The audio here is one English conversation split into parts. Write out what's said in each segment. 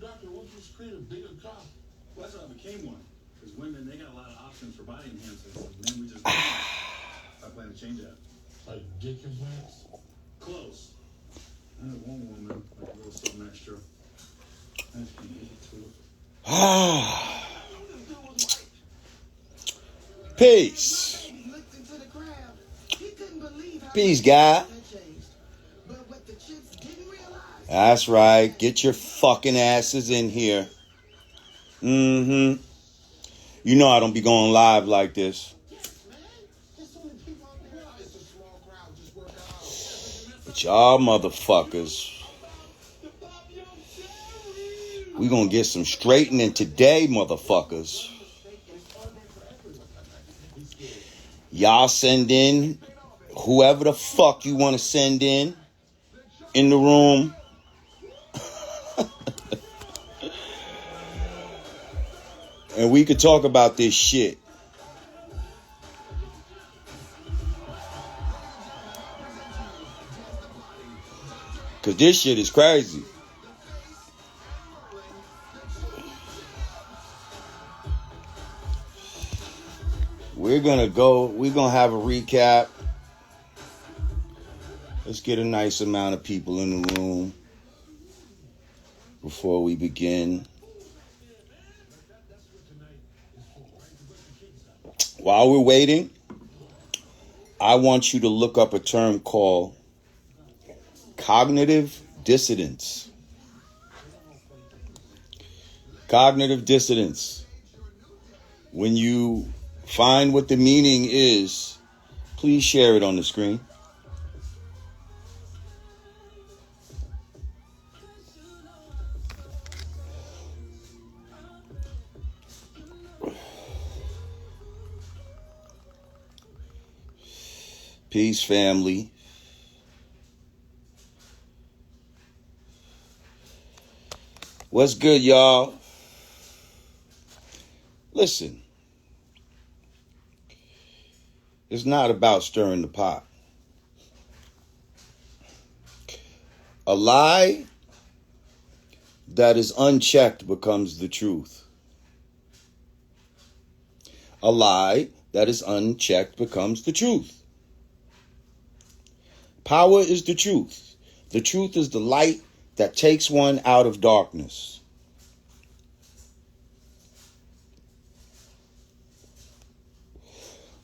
doctor. Won't you screen a bigger cock? Well, that's how I became one. Because women, they got a lot of options for body enhancers. And then we just... I plan to change that. Like dick implants? Close. I had one woman, like a little something extra. I just can't get it to it. Peace. Peace, guy. That's right. Get your fucking asses in here. Mm-hmm. You know I don't be going live like this. But y'all motherfuckers, we gonna get some straightening today, motherfuckers. Y'all send in whoever the fuck you want to send in the room. And we could talk about this shit. Because this shit is crazy. We're going to have a recap. Let's get a nice amount of people in the room before we begin. While we're waiting, I want you to look up a term called cognitive dissonance. Cognitive dissonance. When you find what the meaning is, please share it on the screen. Peace, family. What's good, y'all? Listen, it's not about stirring the pot. A lie that is unchecked becomes the truth. A lie that is unchecked becomes the truth. Power is the truth. The truth is the light that takes one out of darkness.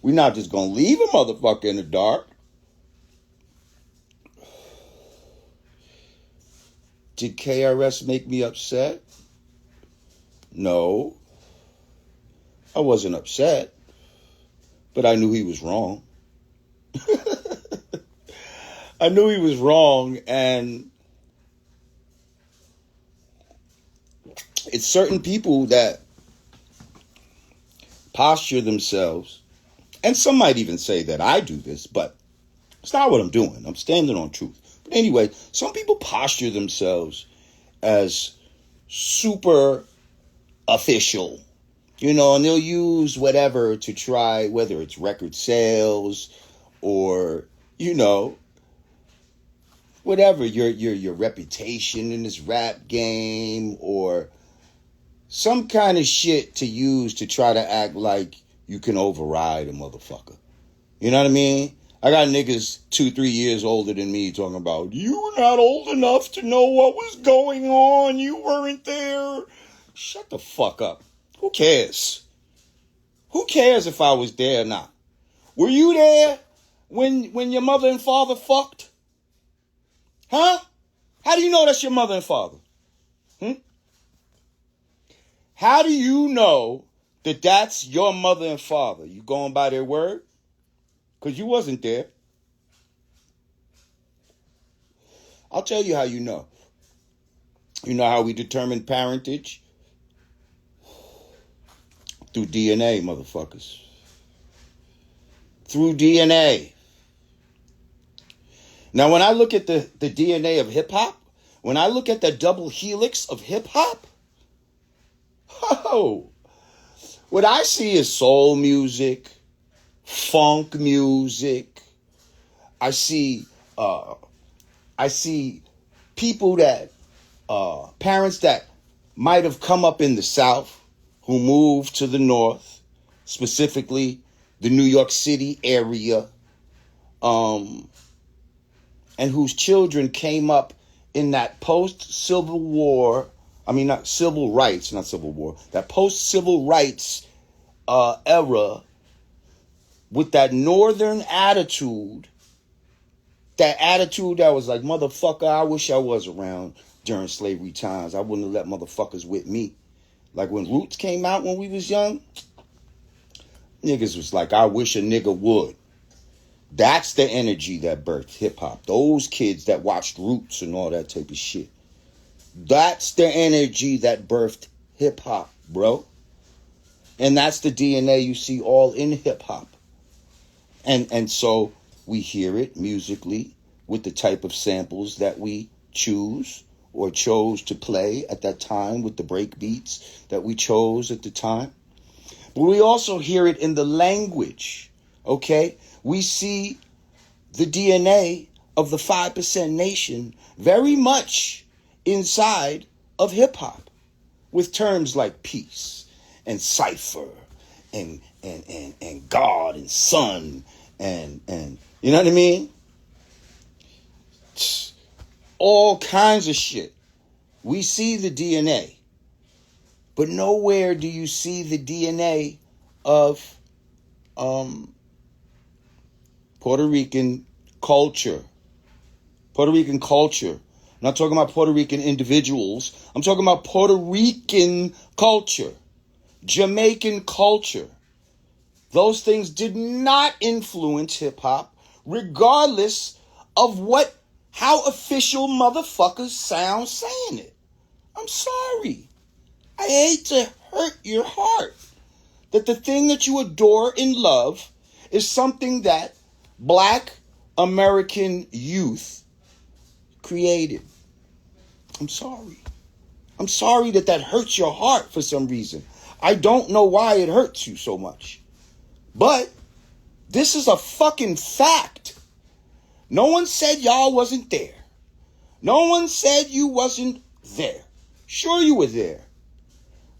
We're not just going to leave a motherfucker in the dark. Did KRS make me upset? No. I wasn't upset, but I knew he was wrong. I knew he was wrong, and it's certain people that posture themselves, and some might even say that I do this, but it's not what I'm doing. I'm standing on truth. But anyway, some people posture themselves as super official, and they'll use whatever to try, whether it's record sales or, whatever, your reputation in this rap game or some kind of shit to use to try to act like you can override a motherfucker. You know what I mean? I got niggas 2-3 years older than me talking about, you were not old enough to know what was going on. You weren't there. Shut the fuck up. Who cares? Who cares if I was there or not? Were you there when your mother and father fucked? Huh? How do you know that's your mother and father? How do you know that that's your mother and father? You going by their word? Because you wasn't there. I'll tell you how you know. You know how we determine parentage? Through DNA, motherfuckers. Through DNA. Now, when I look at the DNA of hip-hop, when I look at the double helix of hip-hop, what I see is soul music, funk music. I see people that, parents that might have come up in the South, who moved to the North, specifically the New York City area, and whose children came up in that post-Civil War, not Civil Rights, not Civil War, that post-Civil Rights era with that Northern attitude, that attitude that was like, motherfucker, I wish I was around during slavery times. I wouldn't have let motherfuckers with me. Like when Roots came out when we was young, niggas was like, I wish a nigga would. That's the energy that birthed hip-hop. Those kids that watched Roots and all that type of shit. That's the energy that birthed hip-hop, bro. And that's the DNA you see all in hip-hop. And so we hear it musically with the type of samples that we choose or chose to play at that time, with the break beats that we chose at the time. But we also hear it in the language, okay? We see the DNA of the 5% Nation very much inside of hip-hop, with terms like peace and cipher and God and son and you know what I mean? All kinds of shit. We see the DNA, but nowhere do you see the DNA of Puerto Rican culture. Puerto Rican culture. I'm not talking about Puerto Rican individuals. I'm talking about Puerto Rican culture. Jamaican culture. Those things did not influence hip-hop, regardless of how official motherfuckers sound saying it. I'm sorry. I hate to hurt your heart that the thing that you adore and love is something that Black American youth created. I'm sorry. I'm sorry that hurts your heart for some reason. I don't know why it hurts you so much. But this is a fucking fact. No one said y'all wasn't there. No one said you wasn't there. Sure you were there.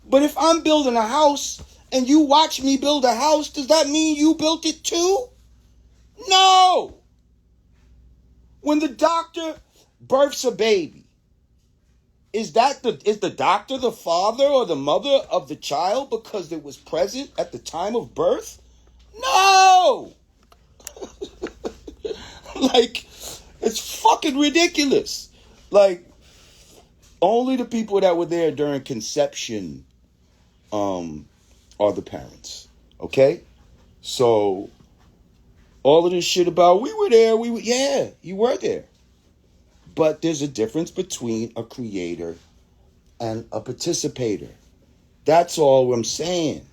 But if I'm building a house and you watch me build a house, does that mean you built it too? No. When the doctor births a baby, is the doctor the father or the mother of the child because it was present at the time of birth? No. Like, it's fucking ridiculous. Like, only the people that were there during conception are the parents. Okay? So, all of this shit about we were there, yeah, you were there. But there's a difference between a creator and a participator. That's all I'm saying.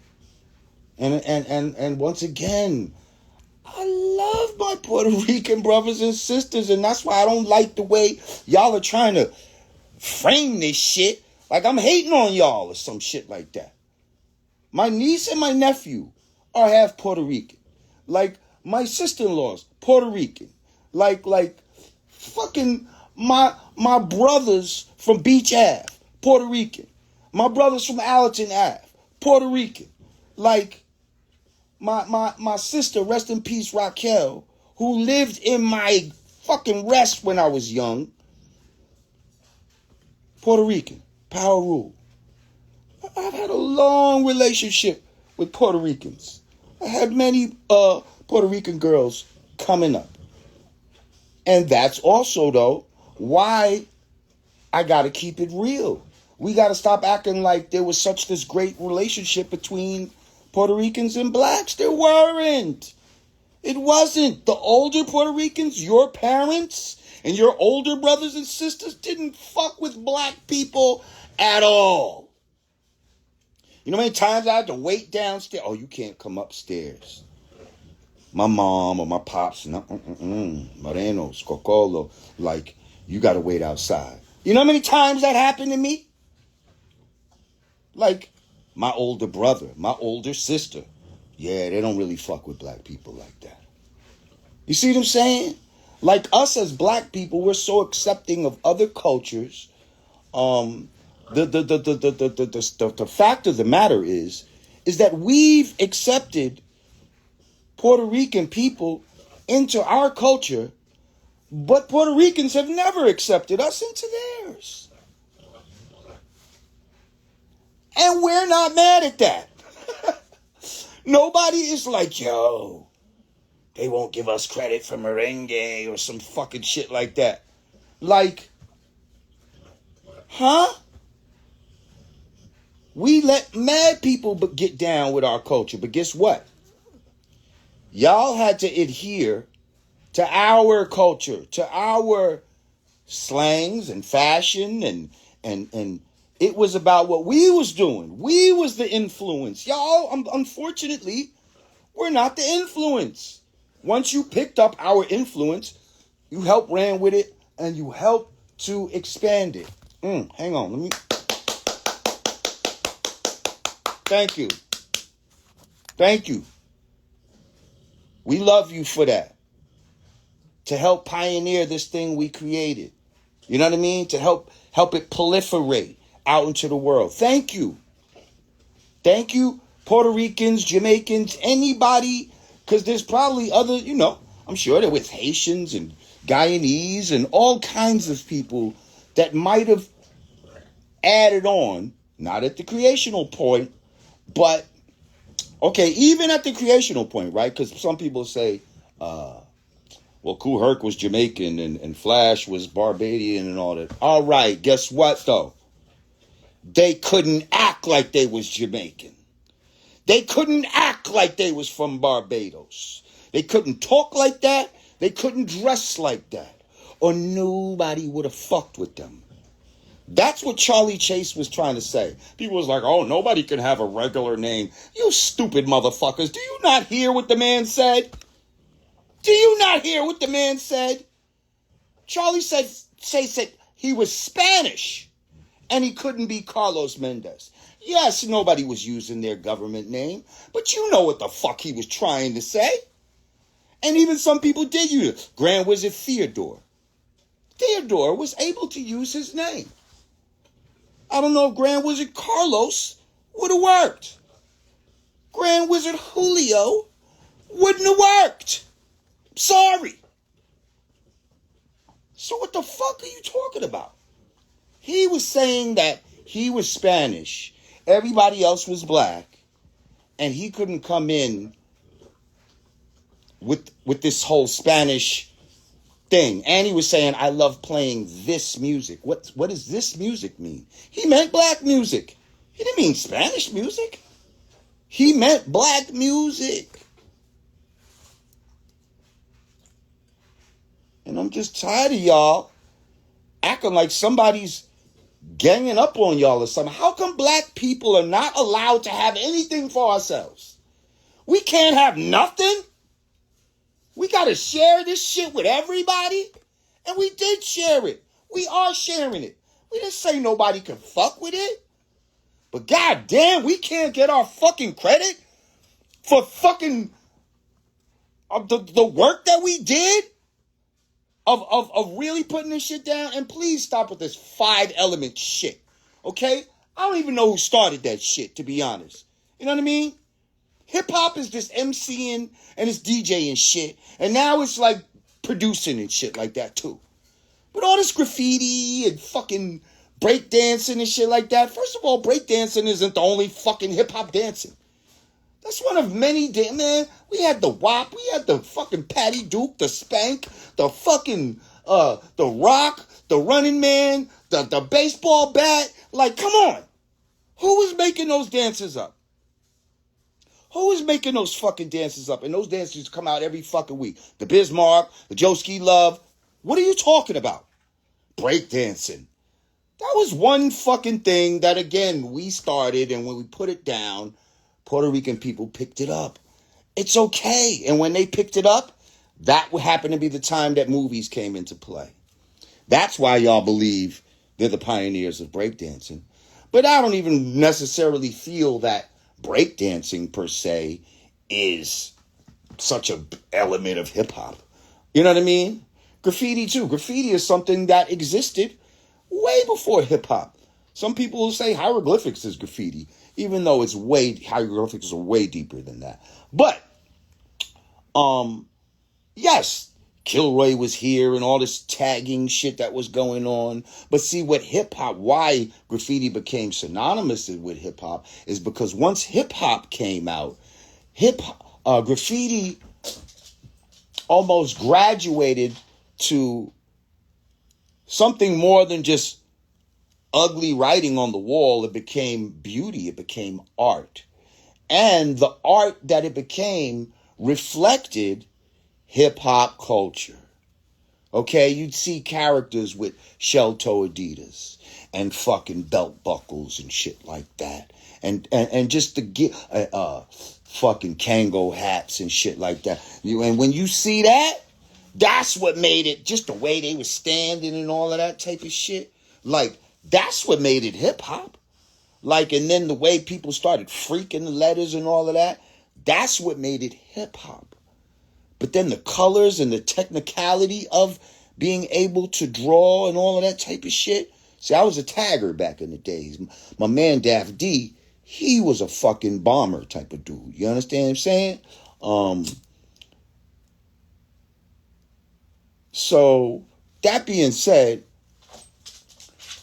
And once again, I love my Puerto Rican brothers and sisters, and that's why I don't like the way y'all are trying to frame this shit like I'm hating on y'all or some shit like that. My niece and my nephew are half Puerto Rican. Like, my sister-in-law's Puerto Rican. Like fucking my brothers from Beach Ave, Puerto Rican. My brothers from Allerton Ave, Puerto Rican. Like, my sister, rest in peace, Raquel, who lived in my fucking rest when I was young, Puerto Rican, power rule. I've had a long relationship with Puerto Ricans. I had many Puerto Rican girls coming up. And that's also, though, why I got to keep it real. We got to stop acting like there was this great relationship between Puerto Ricans and blacks. There weren't. It wasn't. The older Puerto Ricans, your parents and your older brothers and sisters didn't fuck with black people at all. You know how many times I had to wait downstairs? Oh, you can't come upstairs. My mom or my pops, Morenos, Cocolo, like, you got to wait outside. You know how many times that happened to me? Like, my older brother, my older sister. Yeah, they don't really fuck with black people like that. You see what I'm saying? Like, us as black people, we're so accepting of other cultures, The fact of the matter is that we've accepted Puerto Rican people into our culture, but Puerto Ricans have never accepted us into theirs. And we're not mad at that. Nobody is like, yo, they won't give us credit for merengue or some fucking shit like that. Like, huh? We let mad people get down with our culture. But guess what? Y'all had to adhere to our culture, to our slangs and fashion, and it was about what we was doing. We was the influence. Y'all, unfortunately, we're not the influence. Once you picked up our influence, you helped ran with it, and you helped to expand it. Hang on, let me... Thank you. Thank you. We love you for that. To help pioneer this thing we created. You know what I mean? To help it proliferate out into the world. Thank you. Thank you, Puerto Ricans, Jamaicans, anybody, because there's probably other, I'm sure there was Haitians and Guyanese and all kinds of people that might have added on, not at the creational point, but, okay, even at the creational point, right? Because some people say, well, Kool Herc was Jamaican and Flash was Barbadian and all that. All right, guess what, though? They couldn't act like they was Jamaican. They couldn't act like they was from Barbados. They couldn't talk like that. They couldn't dress like that. Or nobody would have fucked with them. That's what Charlie Chase was trying to say. People was like, oh, nobody can have a regular name. You stupid motherfuckers. Do you not hear what the man said? Do you not hear what the man said? Charlie said he was Spanish. And he couldn't be Carlos Mendez. Yes, nobody was using their government name, but you know what the fuck he was trying to say. And even some people did use it. Grand Wizard Theodore. Theodore was able to use his name. I don't know if Grand Wizard Carlos would have worked. Grand Wizard Julio wouldn't have worked. Sorry. So what the fuck are you talking about? He was saying that he was Spanish, everybody else was black, and he couldn't come in with this whole Spanish thing. And he was saying, I love playing this music. What does this music mean? He meant black music. He didn't mean Spanish music. He meant black music. And I'm just tired of y'all acting like somebody's ganging up on y'all or something. How come black people are not allowed to have anything for ourselves? We can't have nothing? We got to share this shit with everybody? And we did share it. We are sharing it. We didn't say nobody can fuck with it. But goddamn, we can't get our fucking credit for fucking the work that we did of really putting this shit down. And please stop with this 5-element shit. Okay? I don't even know who started that shit, to be honest. You know what I mean? Hip-hop is just MCing and it's DJing shit. And now it's like producing and shit like that too. But all this graffiti and fucking breakdancing and shit like that. First of all, breakdancing isn't the only fucking hip-hop dancing. That's one of many, man. We had the WAP, we had the fucking Patty Duke, the Spank, the fucking, the Rock, the Running Man, the baseball bat. Like, come on. Who was making those dances up? Who is making those fucking dances up? And those dances come out every fucking week. The Bismarck, the Joski Love. What are you talking about? Breakdancing. That was one fucking thing that, again, we started, and when we put it down, Puerto Rican people picked it up. It's okay. And when they picked it up, that would happen to be the time that movies came into play. That's why y'all believe they're the pioneers of breakdancing. But I don't even necessarily feel that breakdancing per se is such an element of hip-hop. You know what I mean? Graffiti too. Graffiti is something that existed way before hip-hop. Some people will say hieroglyphics is graffiti, even though hieroglyphics are way deeper than that. But, yes, Kilroy was here and all this tagging shit that was going on. But see, what hip-hop, why graffiti became synonymous with hip-hop is because once hip-hop came out, graffiti almost graduated to something more than just ugly writing on the wall. It became beauty. It became art. And the art that it became reflected hip-hop culture. Okay, you'd see characters with shell-toe Adidas and fucking belt buckles and shit like that. And just the fucking Kango hats and shit like that. And when you see that, that's what made it, just the way they were standing and all of that type of shit. Like, that's what made it hip-hop. Like, and then the way people started freaking the letters and all of that, that's what made it hip-hop. But then the colors and the technicality of being able to draw and all of that type of shit. See, I was a tagger back in the days. My man Daff D, he was a fucking bomber type of dude. You understand what I'm saying? So, that being said,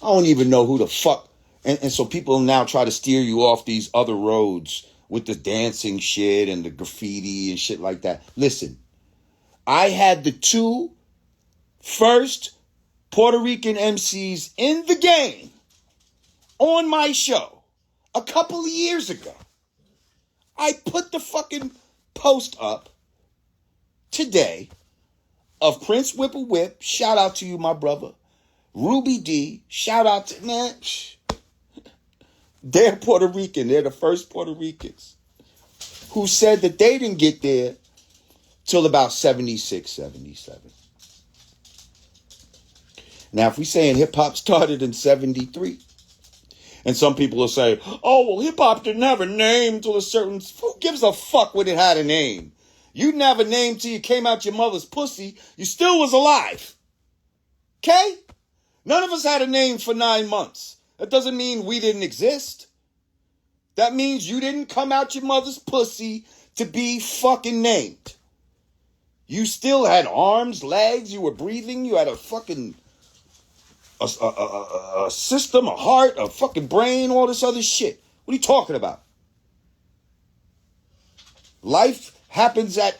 I don't even know who the fuck. And so people now try to steer you off these other roads with the dancing shit and the graffiti and shit like that. Listen, I had the two first Puerto Rican MCs in the game on my show a couple of years ago. I put the fucking post up today of Prince Whipple Whip. Shout out to you, my brother. Ruby D. Shout out to, man. They're Puerto Rican. They're the first Puerto Ricans who said that they didn't get there till about 76, 77. Now, if we're saying hip-hop started in 73, and some people will say, oh, well, hip-hop didn't have a name till a certain... Who gives a fuck when it had a name? You didn't have a name till you came out your mother's pussy. You still was alive. Okay? None of us had a name for 9 months. That doesn't mean we didn't exist. That means you didn't come out your mother's pussy to be fucking named. You still had arms, legs, you were breathing, you had a fucking... A system, a heart, a fucking brain, all this other shit. What are you talking about? Life happens at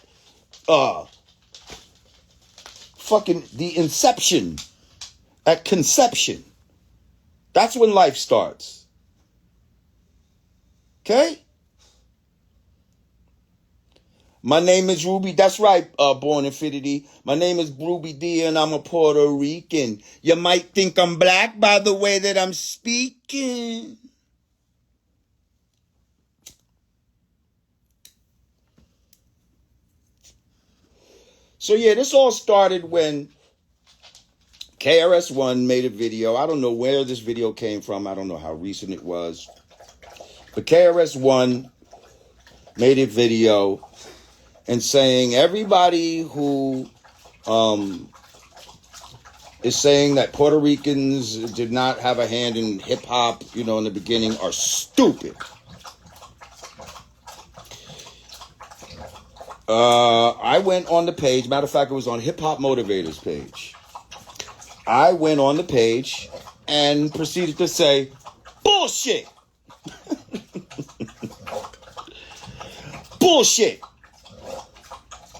fucking the inception, at conception. That's when life starts. Okay? My name is Ruby. That's right, Born Infinity. My name is Ruby D and I'm a Puerto Rican. You might think I'm black by the way that I'm speaking. So yeah, this all started when Krs-One made a video. I don't know where this video came from. I don't know how recent it was. But Krs-One made a video and saying everybody who is saying that Puerto Ricans did not have a hand in hip-hop, in the beginning, are stupid. I went on the page. Matter of fact, it was on Hip Hop Motivators page. I went on the page and proceeded to say, bullshit. Bullshit.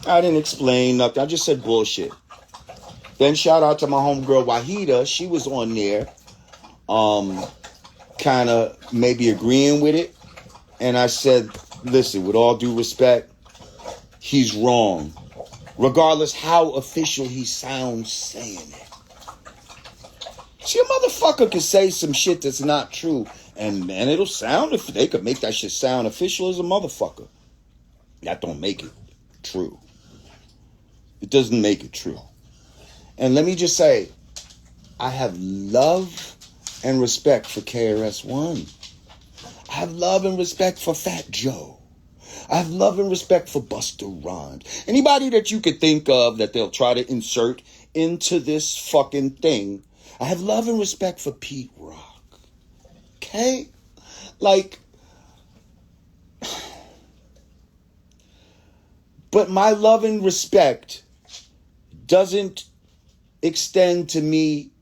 I didn't explain nothing. I just said bullshit. Then shout out to my homegirl Wahida. She was on there, kind of maybe agreeing with it. And I said, listen, with all due respect, he's wrong. Regardless how official he sounds saying it. See, a motherfucker could say some shit that's not true. And it'll sound, if they could make that shit sound official as a motherfucker. That don't make it true. It doesn't make it true. And let me just say, I have love and respect for KRS-One. I have love and respect for Fat Joe. I have love and respect for Busta Rhymes. Anybody that you could think of that they'll try to insert into this fucking thing. I have love and respect for Pete Rock. Okay? Like, but my love and respect doesn't extend to me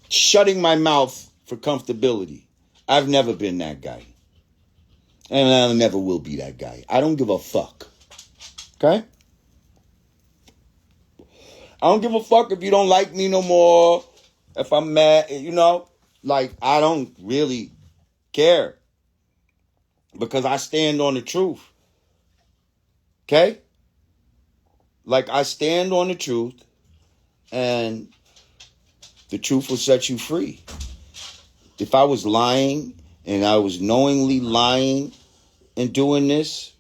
shutting my mouth for comfortability. I've never been that guy. And I never will be that guy. I don't give a fuck. Okay? I don't give a fuck if you don't like me no more. If I'm mad, you know? Like, I don't really care. Because I stand on the truth. Okay? Like, I stand on the truth. And the truth will set you free. If I was lying, and I was knowingly lying and doing this,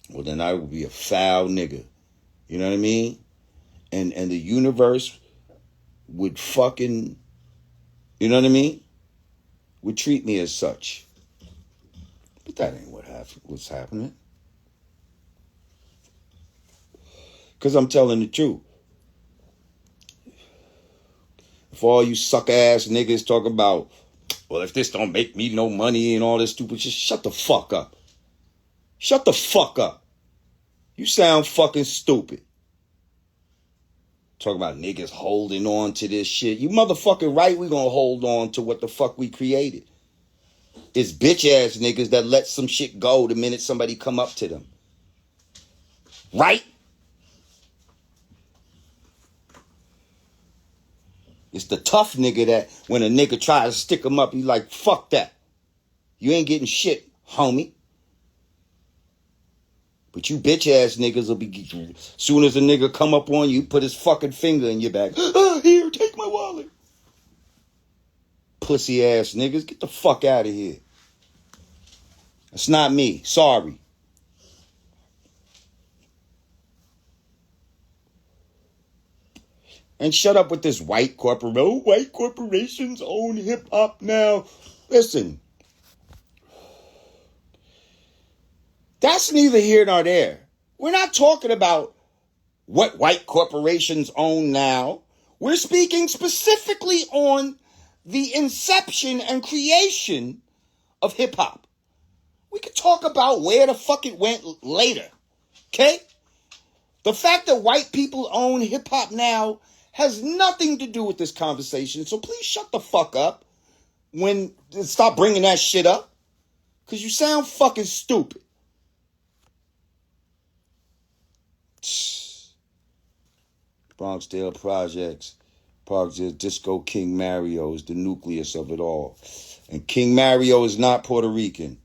well, then I would be a foul nigga. You know what I mean? And the universe would fucking, you know what I mean? Would treat me as such. But that ain't what's happening. Because I'm telling the truth. If all you suck ass niggas talk about, well, if this don't make me no money and all this stupid shit, shut the fuck up. Shut the fuck up. You sound fucking stupid. Talk about niggas holding on to this shit. You motherfucking right, we gonna hold on to what the fuck we created. It's bitch ass niggas that let some shit go the minute somebody come up to them. Right? It's the tough nigga that when a nigga tries to stick him up, he like, fuck that. You ain't getting shit, homie. But you bitch ass niggas will be, soon as a nigga come up on you, put his fucking finger in your back. Here, take my wallet. Pussy ass niggas, get the fuck out of here. That's not me. Sorry. And shut up with this white corporation. Oh, white corporations own hip hop now. Listen. That's neither here nor there. We're not talking about what white corporations own now. We're speaking specifically on the inception and creation of hip hop. We could talk about where the fuck it went later. Okay? The fact that white people own hip hop now has nothing to do with this conversation. So please shut the fuck up stop bringing that shit up. Because you sound fucking stupid. Bronxdale Projects. Disco King Mario is the nucleus of it all. And King Mario is not Puerto Rican.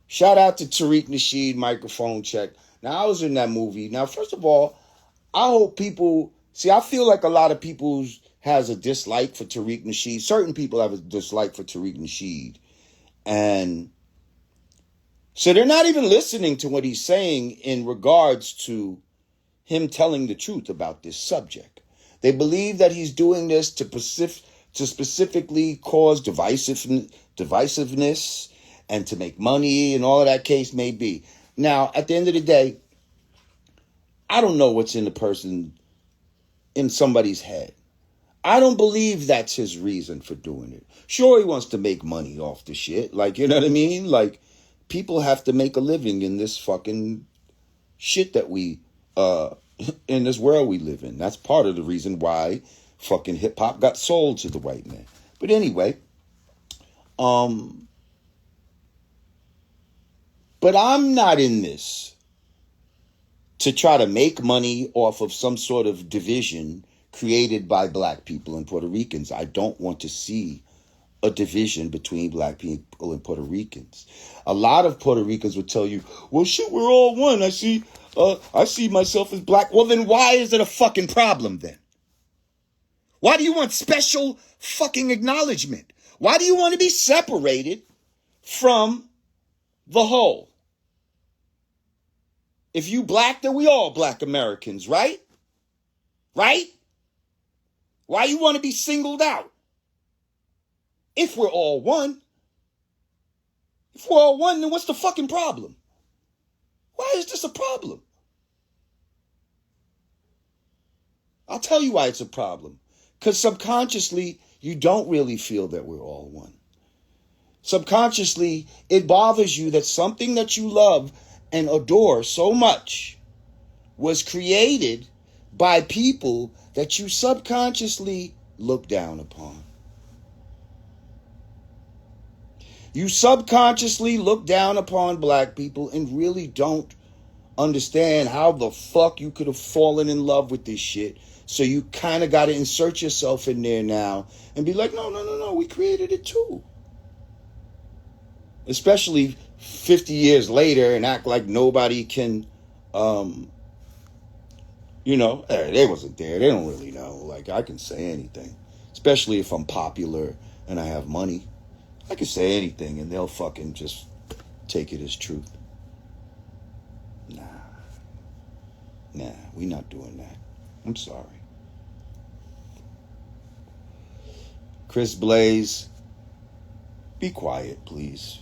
Shout out to Tariq Nasheed, microphone check. Now, I was in that movie. Now, first of all, I hope people... See, I feel like a lot of people has a dislike for Tariq Nasheed. Certain people have a dislike for Tariq Nasheed. And so they're not even listening to what he's saying in regards to him telling the truth about this subject. They believe that he's doing this to specifically cause divisiveness and to make money and all of that case may be. Now, at the end of the day, I don't know what's in somebody's head. I don't believe that's his reason for doing it. Sure, he wants to make money off the shit. Like, you know what I mean? Like, people have to make a living in this fucking shit that we, in this world we live in. That's part of the reason why fucking hip hop got sold to the white man. But anyway, but I'm not in this to try to make money off of some sort of division created by black people and Puerto Ricans. I don't want to see a division between black people and Puerto Ricans. A lot of Puerto Ricans would tell you, well, shit, we're all one. I see myself as black. Well, then why is it a fucking problem then? Why do you want special fucking acknowledgement? Why do you want to be separated from the whole? If you black, then we all black Americans, right? Right? Why you want to be singled out? If we're all one. If we're all one, then what's the fucking problem? Why is this a problem? I'll tell you why it's a problem. Because subconsciously, you don't really feel that we're all one. Subconsciously, it bothers you that something that you love and adore so much was created by people that you subconsciously look down upon. You subconsciously look down upon black people and really don't understand how the fuck you could have fallen in love with this shit. So you kind of got to insert yourself in there now and be like, no, we created it too. Especially 50 years later and act like nobody can, they wasn't there. They don't really know. Like, I can say anything. Especially if I'm popular and I have money. I can say anything and they'll fucking just take it as truth. Nah, we not doing that. I'm sorry. Chris Blaze, be quiet, please.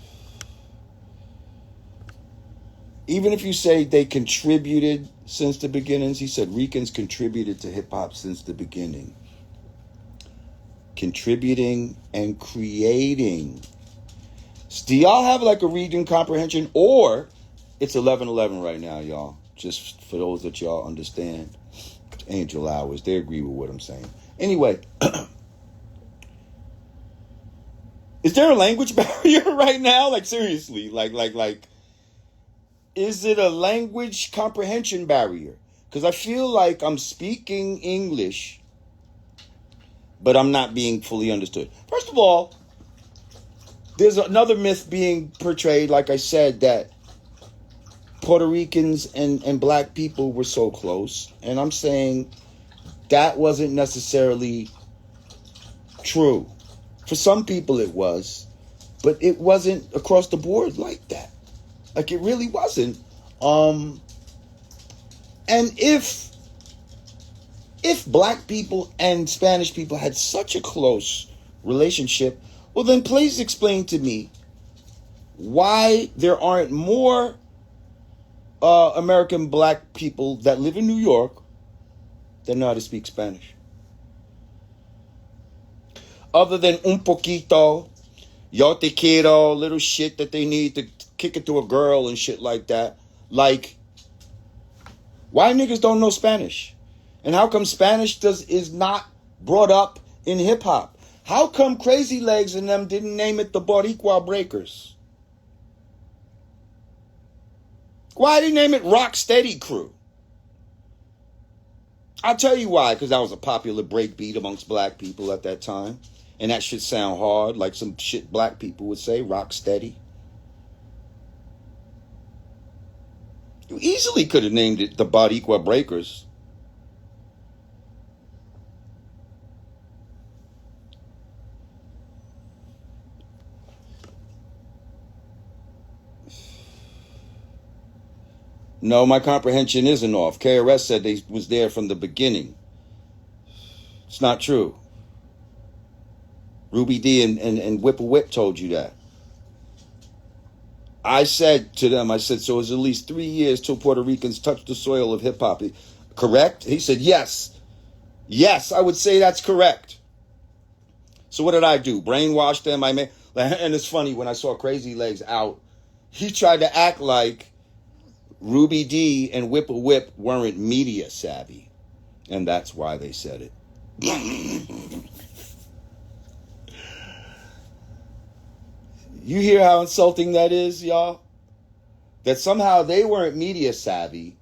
Even if you say they contributed since the beginnings, he said Ricans contributed to hip-hop since the beginning. Contributing and creating. Do y'all have like a reading comprehension? Or it's 11:11 right now, y'all. Just for those that y'all understand. Angel hours. They agree with what I'm saying. Anyway. Is there a language barrier right now? Like, seriously. Like, is it a language comprehension barrier? Because I feel like I'm speaking English, but I'm not being fully understood. First of all, there's another myth being portrayed, like I said, that Puerto Ricans and black people were so close. And I'm saying that wasn't necessarily true. For some people it was, but it wasn't across the board like that. Like, it really wasn't. And if black people and Spanish people had such a close relationship, well, then please explain to me why there aren't more American black people that live in New York that know how to speak Spanish. Other than un poquito, yo te quiero, little shit that they need to kick it to a girl and shit like that. Like, why niggas don't know Spanish? And how come Spanish is not brought up in hip-hop? How come Crazy Legs and them didn't name it the Boricua Breakers? Why did they name it Rock Steady Crew? I'll tell you why, because that was a popular break beat amongst black people at that time. And that shit sound hard, like some shit black people would say, rock steady. You easily could have named it the Boricua Breakers. No, my comprehension isn't off. KRS said they was there from the beginning. It's not true. Ruby D and Whipple Whip told you that. I said to them, so it's at least 3 years till Puerto Ricans touch the soil of hip-hop. Correct? He said, yes. Yes, I would say that's correct. So what did I do? Brainwash them? And it's funny, when I saw Crazy Legs out, he tried to act like Ruby D and Whipple Whip weren't media savvy. And that's why they said it. You hear how insulting that is, y'all? That somehow they weren't media savvy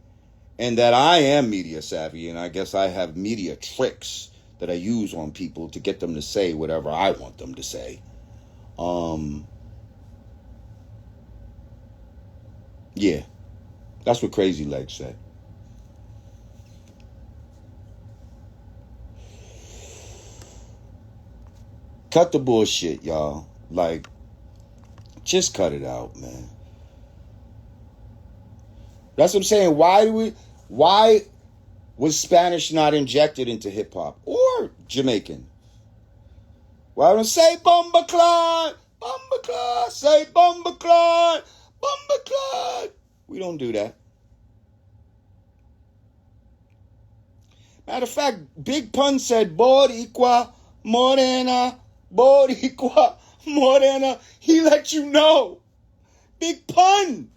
and that I am media savvy, and I guess I have media tricks that I use on people to get them to say whatever I want them to say. Yeah, that's what Crazy Legs said. Cut the bullshit, y'all. Like, just cut it out, man. That's what I'm saying. Why was Spanish not injected into hip hop or Jamaican? Why don't say Bomba Clot, say Bomba Clot. We don't do that. Matter of fact, Big Pun said, Boricua, Morena, Boricua, Morena. He let you know. Big Pun.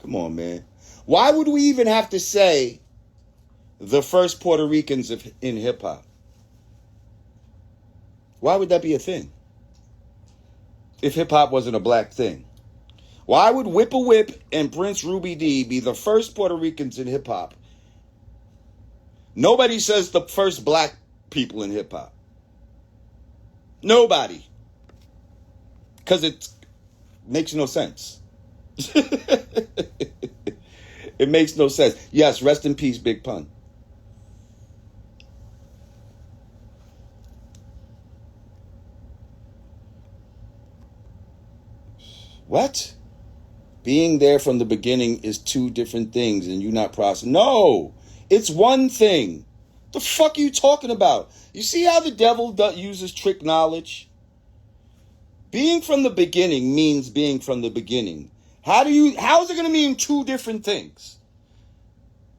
Come on, man. Why would we even have to say the first Puerto Ricans in hip-hop? Why would that be a thing? If hip-hop wasn't a black thing. Why would Whip-a-Whip and Prince Ruby D be the first Puerto Ricans in hip-hop? Nobody says the first black people in hip-hop. Nobody. Because it makes no sense. It makes no sense. Yes, rest in peace, Big Pun. What? Being there from the beginning is two different things and you not processing. No, it's one thing. The fuck are you talking about? You see how the devil uses trick knowledge? Being from the beginning means being from the beginning. How is it going to mean two different things?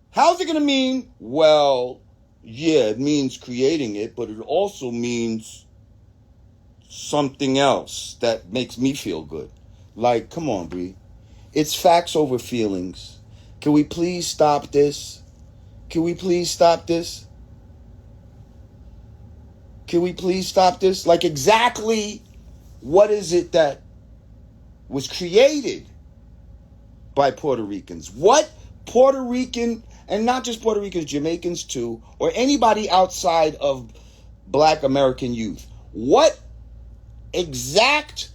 How's it going to mean, well, yeah, it means creating it, but it also means something else that makes me feel good. Like, come on, Bree. It's facts over feelings. Can we please stop this? Can we please stop this? Can we please stop this? Like, exactly what is it that was created by Puerto Ricans? What Puerto Rican, and not just Puerto Ricans, Jamaicans too, or anybody outside of Black American youth, what exact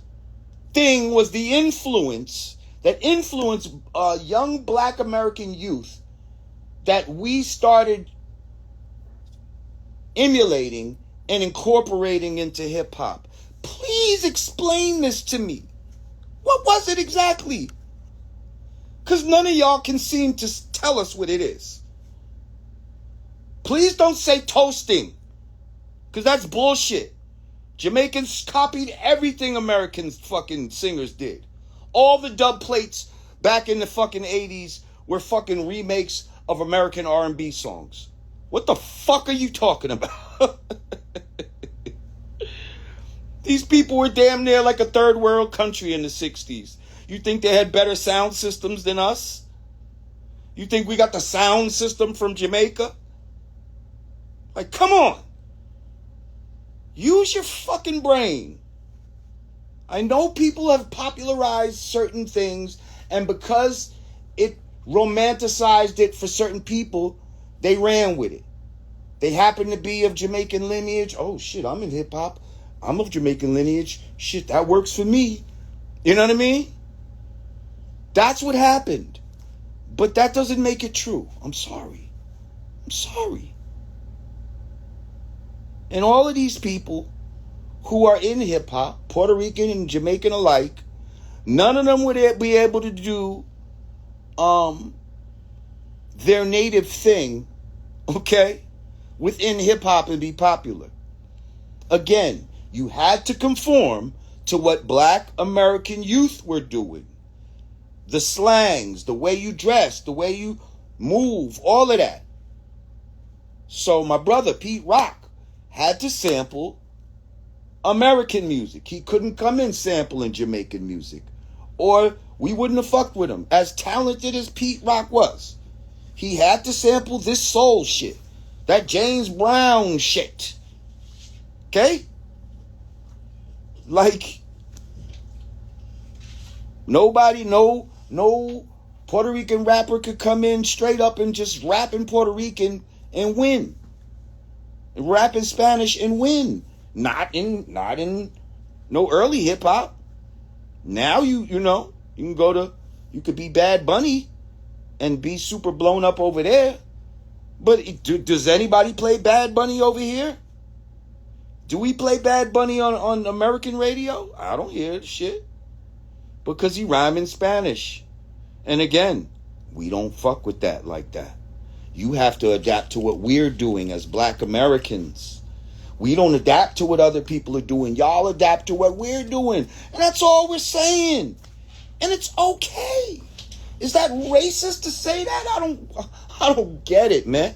thing was the influence that influenced young Black American youth that we started emulating and incorporating into hip hop? Please explain this to me. What was it exactly? Because none of y'all can seem to tell us what it is. Please don't say toasting, because that's bullshit. Jamaicans copied everything American fucking singers did. All the dub plates back in the fucking 80s were fucking remakes of American R&B songs. What the fuck are you talking about? These people were damn near like a third world country in the 60s. You think they had better sound systems than us? You think we got the sound system from Jamaica? Like, come on. Use your fucking brain. I know people have popularized certain things, and because it romanticized it for certain people, they ran with it. They happen to be of Jamaican lineage. Oh, shit, I'm in hip-hop. I'm of Jamaican lineage. Shit, that works for me. You know what I mean? That's what happened. But that doesn't make it true. I'm sorry. I'm sorry. And all of these people who are in hip-hop, Puerto Rican and Jamaican alike, none of them would be able to do their native thing, okay, within hip-hop and be popular. Again, you had to conform to what Black American youth were doing. The slangs, the way you dress, the way you move, all of that. So my brother, Pete Rock, had to sample American music. He couldn't come in sampling Jamaican music, or we wouldn't have fucked with him. As talented as Pete Rock was, he had to sample this soul shit, that James Brown shit. Okay? Like, nobody, no Puerto Rican rapper could come in straight up and just rap in Puerto Rican and win. Rap in Spanish and win. Not in no early hip hop. Now you could be Bad Bunny and be super blown up over there. But does anybody play Bad Bunny over here? Do we play Bad Bunny on American radio? I don't hear the shit. Because he rhyme in Spanish. And again, we don't fuck with that like that. You have to adapt to what we're doing as Black Americans. We don't adapt to what other people are doing. Y'all adapt to what we're doing. And that's all we're saying. And it's okay. Is that racist to say that? I don't get it, man.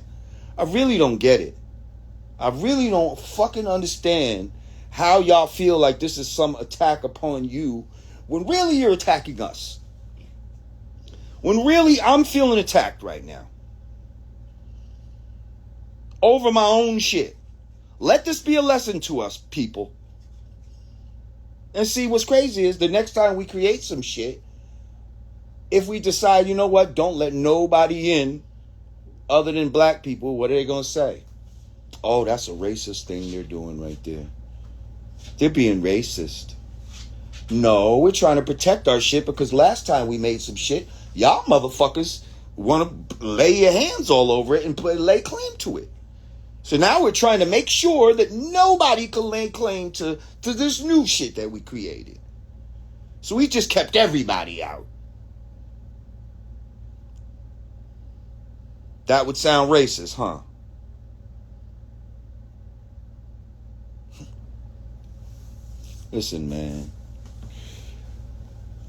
I really don't get it. I really don't fucking understand how y'all feel like this is some attack upon you when really you're attacking us. When really I'm feeling attacked right now. Over my own shit. Let this be a lesson to us, people. And see, what's crazy is the next time we create some shit, if we decide, you know what, don't let nobody in other than black people, what are they going to say? Oh, that's a racist thing they're doing right there. They're being racist. No, we're trying to protect our shit because last time we made some shit, y'all motherfuckers want to lay your hands all over it and lay claim to it. So now we're trying to make sure that nobody can lay claim to this new shit that we created. So we just kept everybody out. That would sound racist, huh? Listen, man.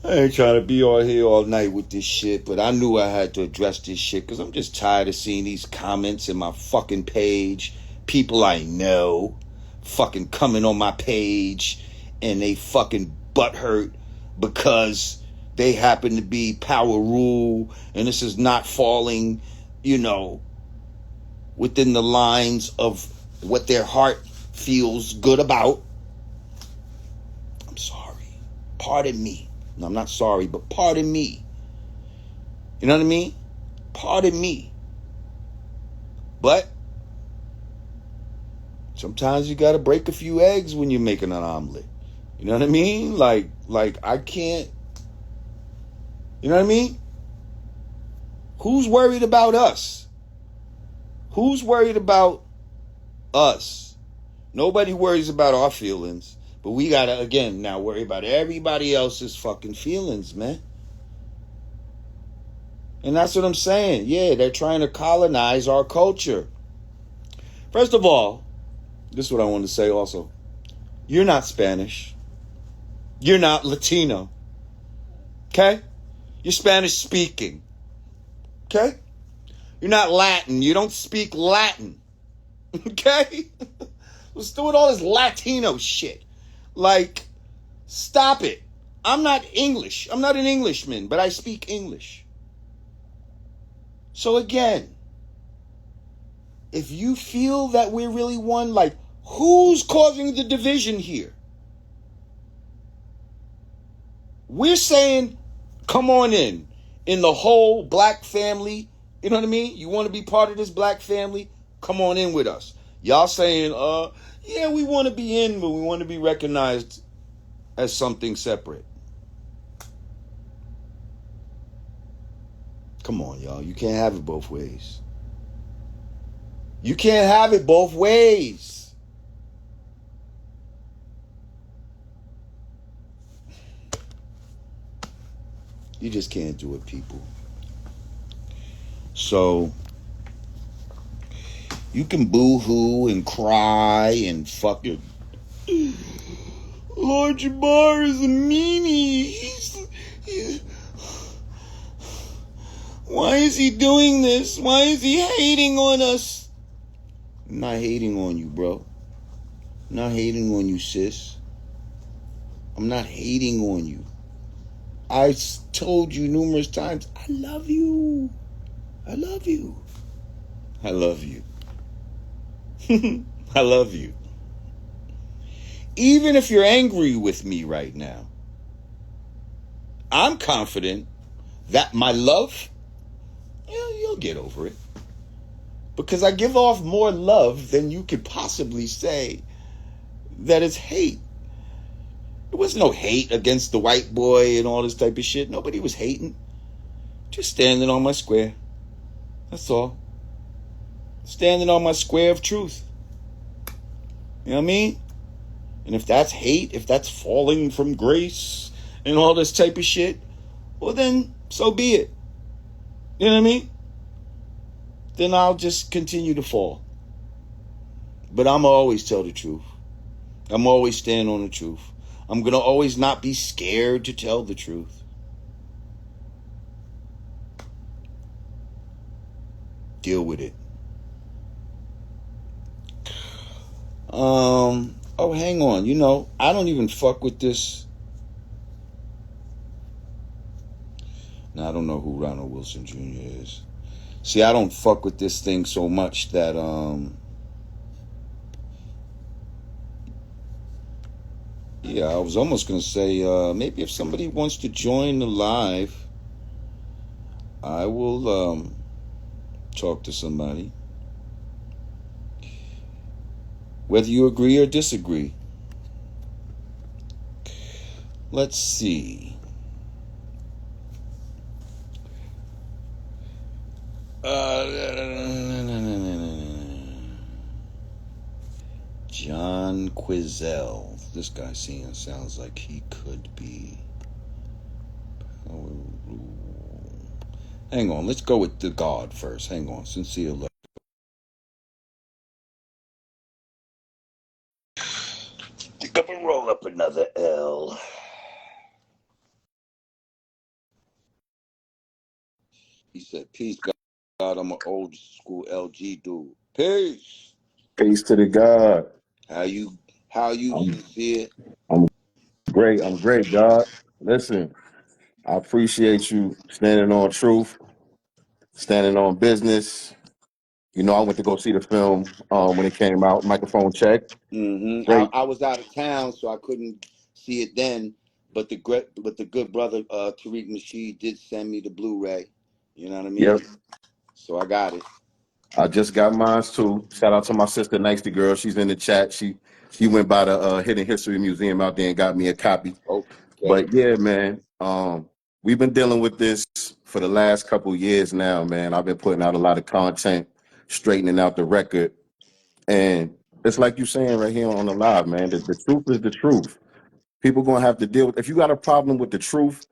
I ain't trying to be on here all night with this shit, but I knew I had to address this shit because I'm just tired of seeing these comments in my fucking page. People I know fucking coming on my page and they fucking butthurt because they happen to be power rule and this is not falling, you know, within the lines of what their heart feels good about. I'm sorry. Pardon me. No, I'm not sorry, but pardon me. You know what I mean? Pardon me. But sometimes you gotta break a few eggs when you're making an omelet. You know what I mean? Like I can't. You know what I mean? Who's worried about us? Who's worried about us? Nobody worries about our feelings. But we gotta, again, now worry about everybody else's fucking feelings, man. And that's what I'm saying. Yeah, they're trying to colonize our culture. First of all, this is what I want to say also. You're not Spanish. You're not Latino. Okay? You're Spanish speaking. Okay? You're not Latin. You don't speak Latin. Okay? Let's do it all this Latino shit. Like, stop it. I'm not English. I'm not an Englishman, but I speak English. So again, if you feel that we're really one, like, who's causing the division here? We're saying, come on in the whole black family. You know what I mean? You want to be part of this black family? Come on in with us. Y'all saying, yeah, we want to be in, but we want to be recognized as something separate. Come on, y'all. You can't have it both ways. You can't have it both ways. You just can't do it, people. So you can boo-hoo and cry and fucking, Lord Jamar is a meanie. Why is he doing this? Why is he hating on us? I'm not hating on you, bro. I'm not hating on you, sis. I'm not hating on you. I told you numerous times, I love you. I love you. I love you. I love you. Even if you're angry with me right now, I'm confident that my love, you'll get over it. Because I give off more love than you could possibly say that it's hate. There was no hate against the white boy and all this type of shit. Nobody was hating. Just standing on my square. That's all. Standing on my square of truth. You know what I mean? And if that's hate, if that's falling from grace and all this type of shit, well then, so be it. You know what I mean? Then I'll just continue to fall. But I'm always tell the truth. I'm always stand on the truth. I'm going to always not be scared to tell the truth. deal with it. Oh, hang on. You know, I don't even fuck with this. Now, I don't know who Ronald Wilson Jr. is. See, I don't fuck with this thing so much that yeah, I was almost gonna say maybe if somebody wants to join the live, I will talk to somebody. Whether you agree or disagree. Let's see. John Quizell. This guy sounds like he could be. Hang on, let's go with the God first. Hang on, sincere love. Think I'm gonna roll up another L. He said, "Peace, God. I'm an old school LG dude. Peace. Peace to the God. How you sincere? I'm great. I'm great, God. Listen, I appreciate you standing on truth, standing on business. You know, I went to go see the film when it came out. Microphone check. Mm-hmm. Great. I was out of town, so I couldn't see it then. But the good brother Tariq Nasheed did send me the Blu-ray. You know what I mean? Yep. So I got it. I just got mine too. Shout out to my sister, Nicey Girl. She's in the chat. She went by the Hidden History Museum out there and got me a copy. Okay. But yeah, man, we've been dealing with this for the last couple years now, man. I've been putting out a lot of content, straightening out the record. And it's like you saying right here on the live, man, that the truth is the truth. People gonna have to deal with. If you got a problem with the truth,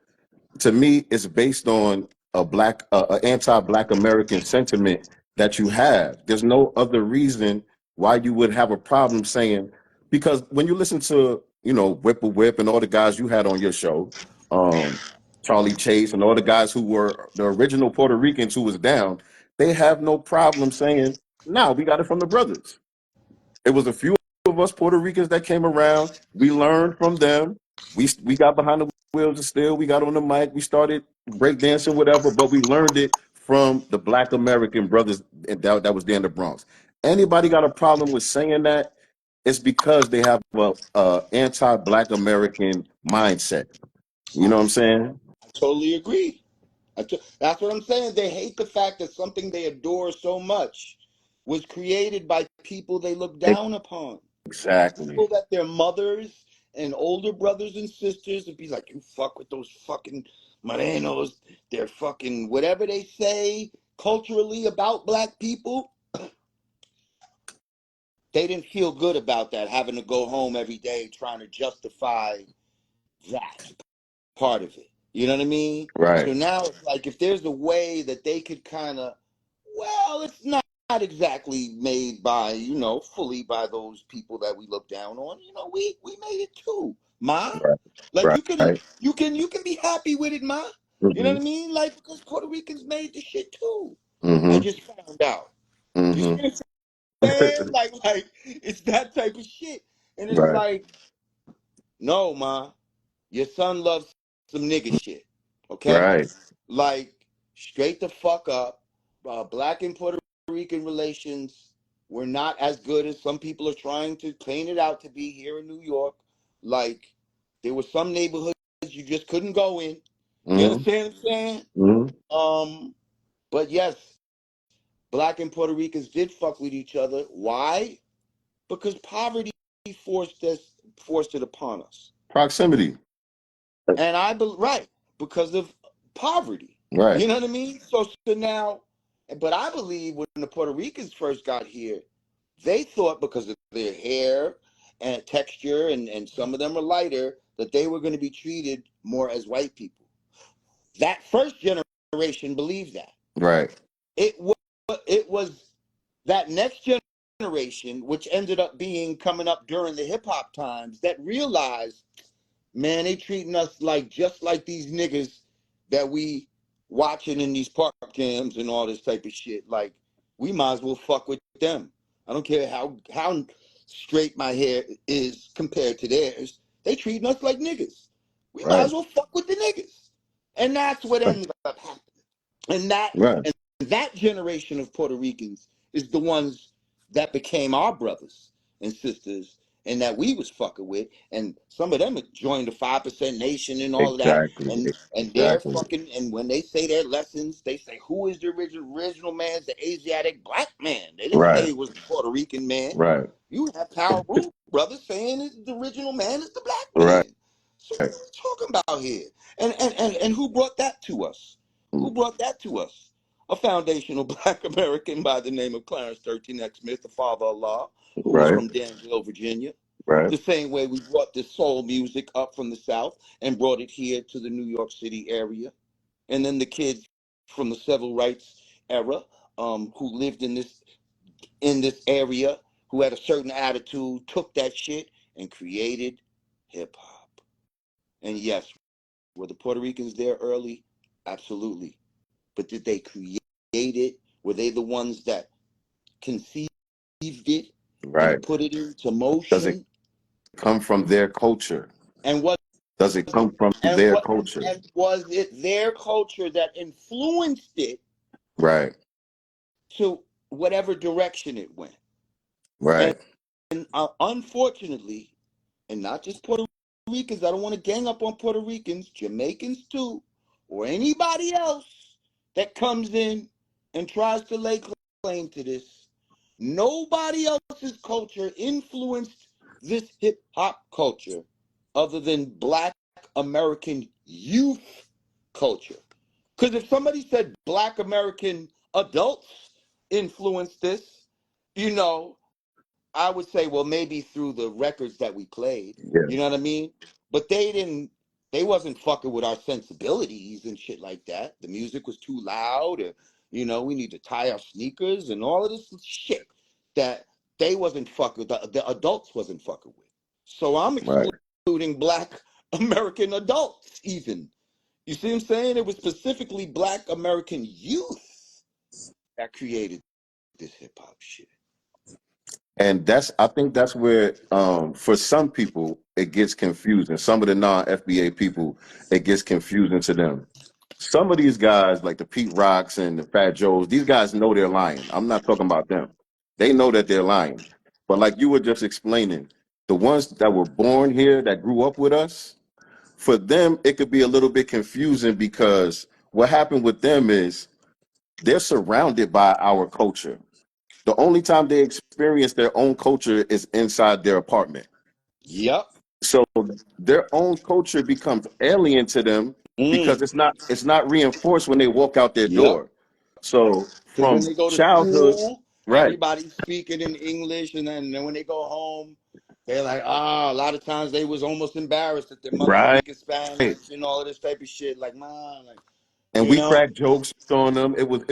to me, it's based on a anti-black American sentiment that you have. There's no other reason why you would have a problem saying, because when you listen to, you know, Whip and all the guys you had on your show, um, Charlie Chase and all the guys who were the original Puerto Ricans who was down, they have no problem saying, "No, we got it from the brothers." It was a few of us Puerto Ricans that came around. We learned from them. We got behind the wheels of steel. We got on the mic. We started breakdancing, whatever. But we learned it from the Black American brothers that was there in the Bronx. Anybody got a problem with saying that? It's because they have a anti-Black American mindset. You know what I'm saying? I totally agree. That's what I'm saying. They hate the fact that something they adore so much was created by people they look down upon. Exactly. People that their mothers and older brothers and sisters would be like, you fuck with those fucking morenos. They're fucking whatever they say culturally about black people. They didn't feel good about that, having to go home every day trying to justify that part of it. You know what I mean? Right. So now it's like if there's a way that they could kind of, well, it's not exactly made by, you know, fully by those people that we look down on. You know, we made it too, ma. Right. Like Right. you can be happy with it, ma. You know Mm-hmm. what I mean? Like because Puerto Ricans made the shit too. I Mm-hmm. just found out. You see Mm-hmm. what I'm saying? Like it's that type of shit, and it's Right. like, no, ma. Your son loves some nigga shit. Okay? Right. Like, straight the fuck up. Black and Puerto Rican relations were not as good as some people are trying to paint it out to be here in New York. Like, there were some neighborhoods you just couldn't go in. You Mm-hmm. understand what I'm saying? Mm-hmm. But yes, Black and Puerto Ricans did fuck with each other. Why? Because poverty forced it upon us. Proximity. And right, because of poverty. Right. You know what I mean? So now, but I believe when the Puerto Ricans first got here, they thought because of their hair and texture, and some of them are lighter, that they were going to be treated more as white people. That first generation believed that. Right. It was that next generation, which ended up being coming up during the hip hop times, that realized, man, they treating us like just like these niggas that we watching in these park cams and all this type of shit. Like, we might as well fuck with them. I don't care how straight my hair is compared to theirs. They treating us like niggas. We might Right. as well fuck with the niggas. And that's what ended up happening. And Right. that generation of Puerto Ricans is the ones that became our brothers and sisters and that we was fucking with. And some of them had joined the 5% Nation and all of that. Exactly. And they're Exactly. fucking, and when they say their lessons, they say, who is the original man? It's the Asiatic black man. They didn't Right. say it was the Puerto Rican man. Right. You have Power Rule brothers saying the original man is the black Right. man. So what are we talking about here? And who brought that to us? Who brought that to us? A foundational black American by the name of Clarence 13X Smith, the father of law, who was Right. from Danville, Virginia. Right. The same way we brought this soul music up from the South and brought it here to the New York City area. And then the kids from the civil rights era who lived in this area, who had a certain attitude, took that shit and created hip hop. And yes, were the Puerto Ricans there early? Absolutely. But did they create it? Were they the ones that conceived it Right. and put it into Does it motion? come from their culture? And was Does it come from their culture? and was it their culture that influenced it Right. to whatever direction it went? Right. And unfortunately, and not just Puerto Ricans, I don't want to gang up on Puerto Ricans, Jamaicans too, or anybody else that comes in and tries to lay claim to this. Nobody else's culture influenced this hip hop culture other than black American youth culture. Because if somebody said black American adults influenced this, you know, I would say, well, maybe through the records that we played, Yeah. you know what I mean? But they wasn't fucking with our sensibilities and shit like that. The music was too loud, or, we need to tie our sneakers and all of this shit that they wasn't fucking, the adults wasn't fucking with. So I'm Right. excluding black American adults even. You see what I'm saying? It was specifically black American youth that created this hip hop shit. And I think that's where, for some people, it gets confusing. Some of the non-FBA people, it gets confusing to them. Some of these guys, like the Pete Rocks and the Fat Joes, these guys know they're lying. I'm not talking about them. They know that they're lying. But like you were just explaining, the ones that were born here, that grew up with us, for them, it could be a little bit confusing because what happened with them is they're surrounded by our culture. The only time they experience their own culture is inside their apartment. Yep. So their own culture becomes alien to them because it's not reinforced when they walk out their Yep. door. So Because when from they go to childhood, school, right, everybody's speaking in English, and then when they go home, they're like, a lot of times they was almost embarrassed that their mother right. speaking Spanish and all of this type of shit. Like, man, like, And we cracked jokes on them. It was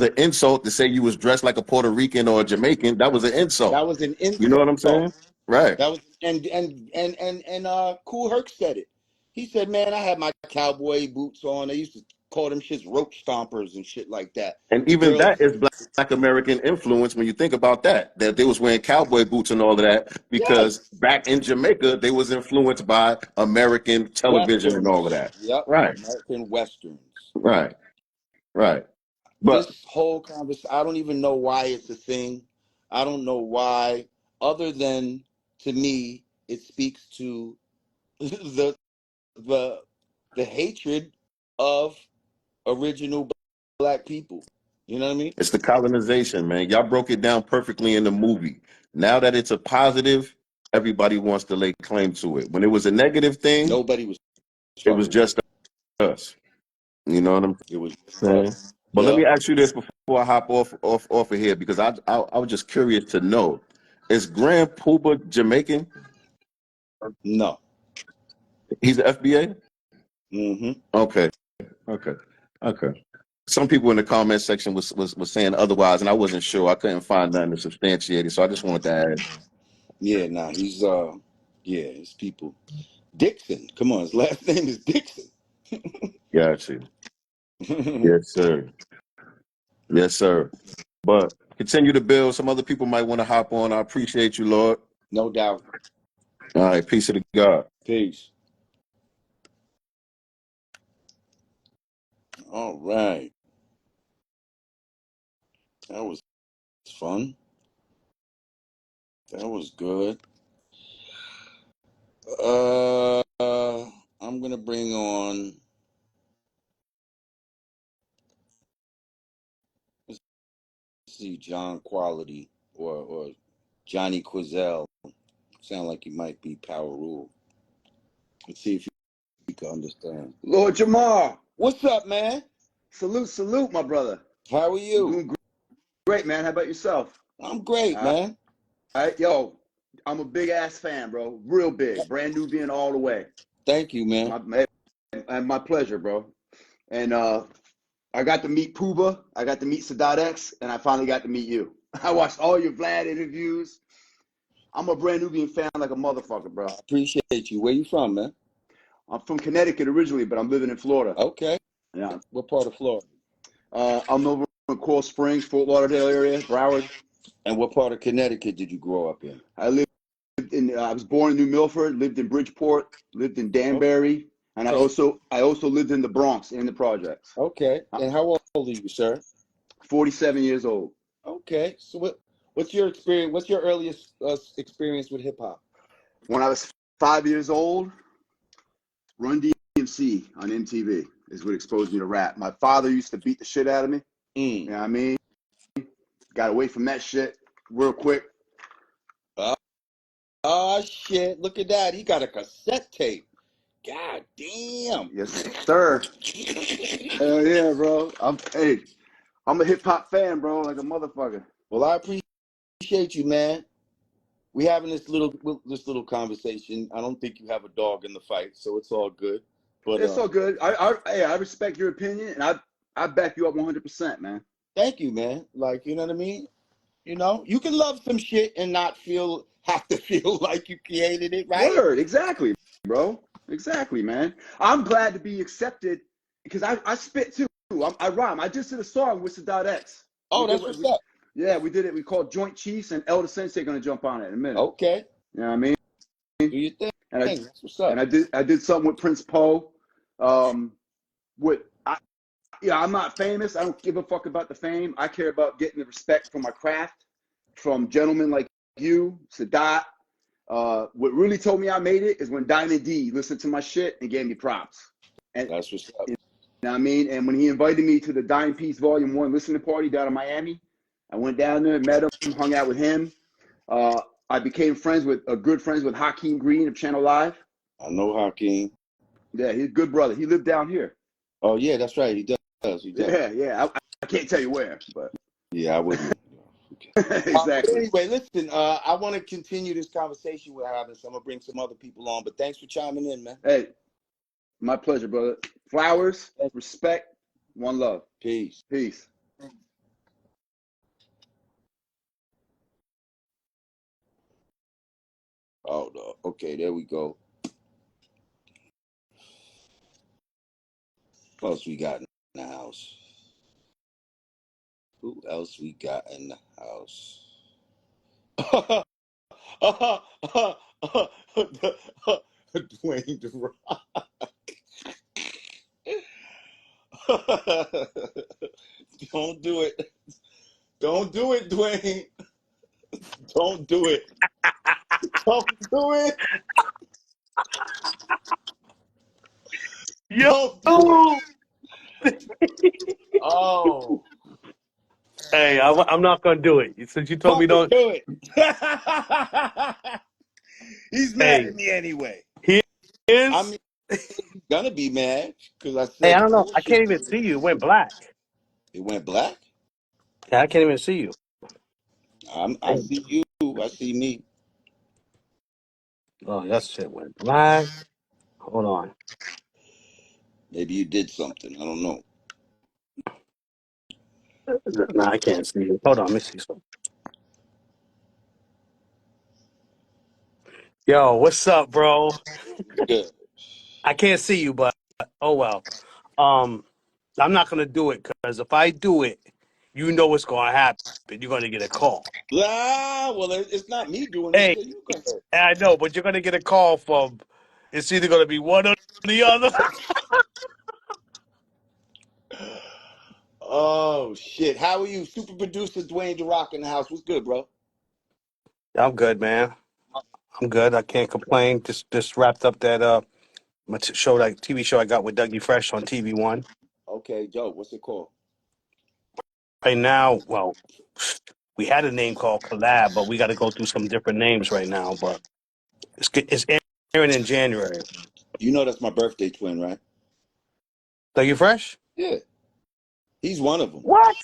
an insult to say you was dressed like a Puerto Rican or a Jamaican. That was an insult. that was an You know what I'm insult. saying? Right. That was and Cool Herc said it. He said, "Man, I had my cowboy boots on. They used to call them shits roach stompers and shit like that." And The even girls, that is black American influence when you think about that they was wearing cowboy boots and all of that because yes, back in Jamaica, they was influenced by American television and all of westerns. that. Yep, Right, American westerns. right, right. But This whole conversation, I don't even know why it's a thing. I don't know why, other than to me, it speaks to the the the hatred of original black people. You know what I mean? it's the colonization, man. Y'all broke it down perfectly in the movie. Now that it's a positive, everybody wants to lay claim to it. When it was a negative thing, Nobody was it was fucking with it. just us. You know what I'm It was saying? us. But let Yep. me ask you this before I hop off of here because I was just curious to know: is Grand Pooba Jamaican? No. He's an FBA. Mm-hmm. Okay, okay, okay. Some people in the comment section was saying otherwise, and I wasn't sure. I couldn't find nothing to substantiate it, so I just wanted to add. Yeah, nah, he's his people. Dixon. Come on, his last name is Dixon. Got you. Yes, sir. Yes, sir. But continue to build. Some other people might want to hop on. I appreciate you, Lord. No doubt. All right. Peace to the God. Peace. All right. That was fun. That was good. I'm gonna bring on. Let's see, John Quality or Johnny Quizell. Sound like he might be Power Rule. Let's see if you can understand. Lord Jamar, What's up, man? salute, my brother. How are I'm you? doing great, man. How about yourself? I'm great, All man. right, yo, I'm a big ass fan, bro. Real big. Brand new being all the way. Thank you, man. My pleasure, bro. And I got to meet Puba, I got to meet Sadat X, and I finally got to meet you. I watched all your Vlad interviews. I'm a brand new being fan like a motherfucker, bro. I appreciate you. Where you from, man? I'm from Connecticut originally, but I'm living in Florida. Okay. Yeah. What part of Florida? I'm over in Coral Springs, Fort Lauderdale area, Broward. And what part of Connecticut did you grow up in? I was born in New Milford, lived in Bridgeport, lived in Danbury, and I also lived in the Bronx in the projects. Okay. And how old are you, sir? 47 years old. Okay. So what's your experience? What's your earliest experience with hip hop? When I was 5 years old, Run DMC on MTV is what exposed me to rap. My father used to beat the shit out of me. You know what I mean? Got away from that shit real quick. Oh shit! Look at that. He got a cassette tape. God damn. Yes, sir. Hell yeah, bro. I'm a hip hop fan, bro, like a motherfucker. Well, I appreciate you, man. We having this little conversation. I don't think you have a dog in the fight, so it's all good. But It's all good. I respect your opinion, and I back you up 100%, man. Thank you, man. Like, you know what I mean? You know, you can love some shit and not have to feel like you created it, right? Word, exactly, bro. Exactly, man. I'm glad to be accepted because I spit too. I rhyme. I just did a song with Sadat X. Oh, that's what's up. Yeah, we did it. We called Joint Chiefs, and Elder Sensei gonna jump on it in a minute. Okay. You know what I mean? Do your thing. That's what's up. And I did something with Prince Poe. I'm not famous. I don't give a fuck about the fame. I care about getting the respect for my craft from gentlemen like you, Sadat. What really told me I made it is when Diamond D listened to my shit and gave me props. And that's what's up. You know what I mean? And when he invited me to the Dime Piece Volume 1 listening party down in Miami, I went down there, met him, hung out with him. I became good friends with Hakeem Green of Channel Live. I know Hakeem. Yeah, he's a good brother. He lived down here. Oh, yeah, that's right. He does. Yeah. I can't tell you where, but. Yeah, I wouldn't. Exactly. Anyway, listen, I want to continue this conversation we're having, so I'm going to bring some other people on, but thanks for chiming in, man. Hey, my pleasure, brother. Flowers, respect, one love. Peace. Peace. Oh, no. Okay, there we go. Who else we got in the house? Who else we got in the house? Dwayne The Rock. Don't do it. Don't do it, Dwayne. Don't do it. Don't do it. Yo. Don't do it. Oh. Hey, I'm not gonna do it since you told me don't do it. He's mad at me anyway. He is. I mean, he's gonna be mad because I said. Hey, I don't know. I can't even see you. It went black. It went black? Yeah, I can't even see you. I see you. I see me. Oh, that shit went black. Hold on. Maybe you did something. I don't know. No, I can't see you. Hold on, let me see something. Yo, what's up, bro? Good. I can't see you, but oh well. I'm not gonna do it because if I do it, you know what's going to happen. You're going to get a call. Ah, well, it's not me doing this. Hey, So you go ahead. I know, but you're going to get a call from. It's either going to be one or the other. Oh shit! How are you, super producer Dwayne The Rock in the house? What's good, bro? I'm good, man. I'm good. I can't complain. Just wrapped up that show, like TV show I got with Dougie Fresh on TV1. Okay, dope. What's it called? Right now, well, we had a name called Collab, but we got to go through some different names right now. But it's airing in January. You know that's my birthday twin, right? Dougie Fresh? Yeah, he's one of them. What?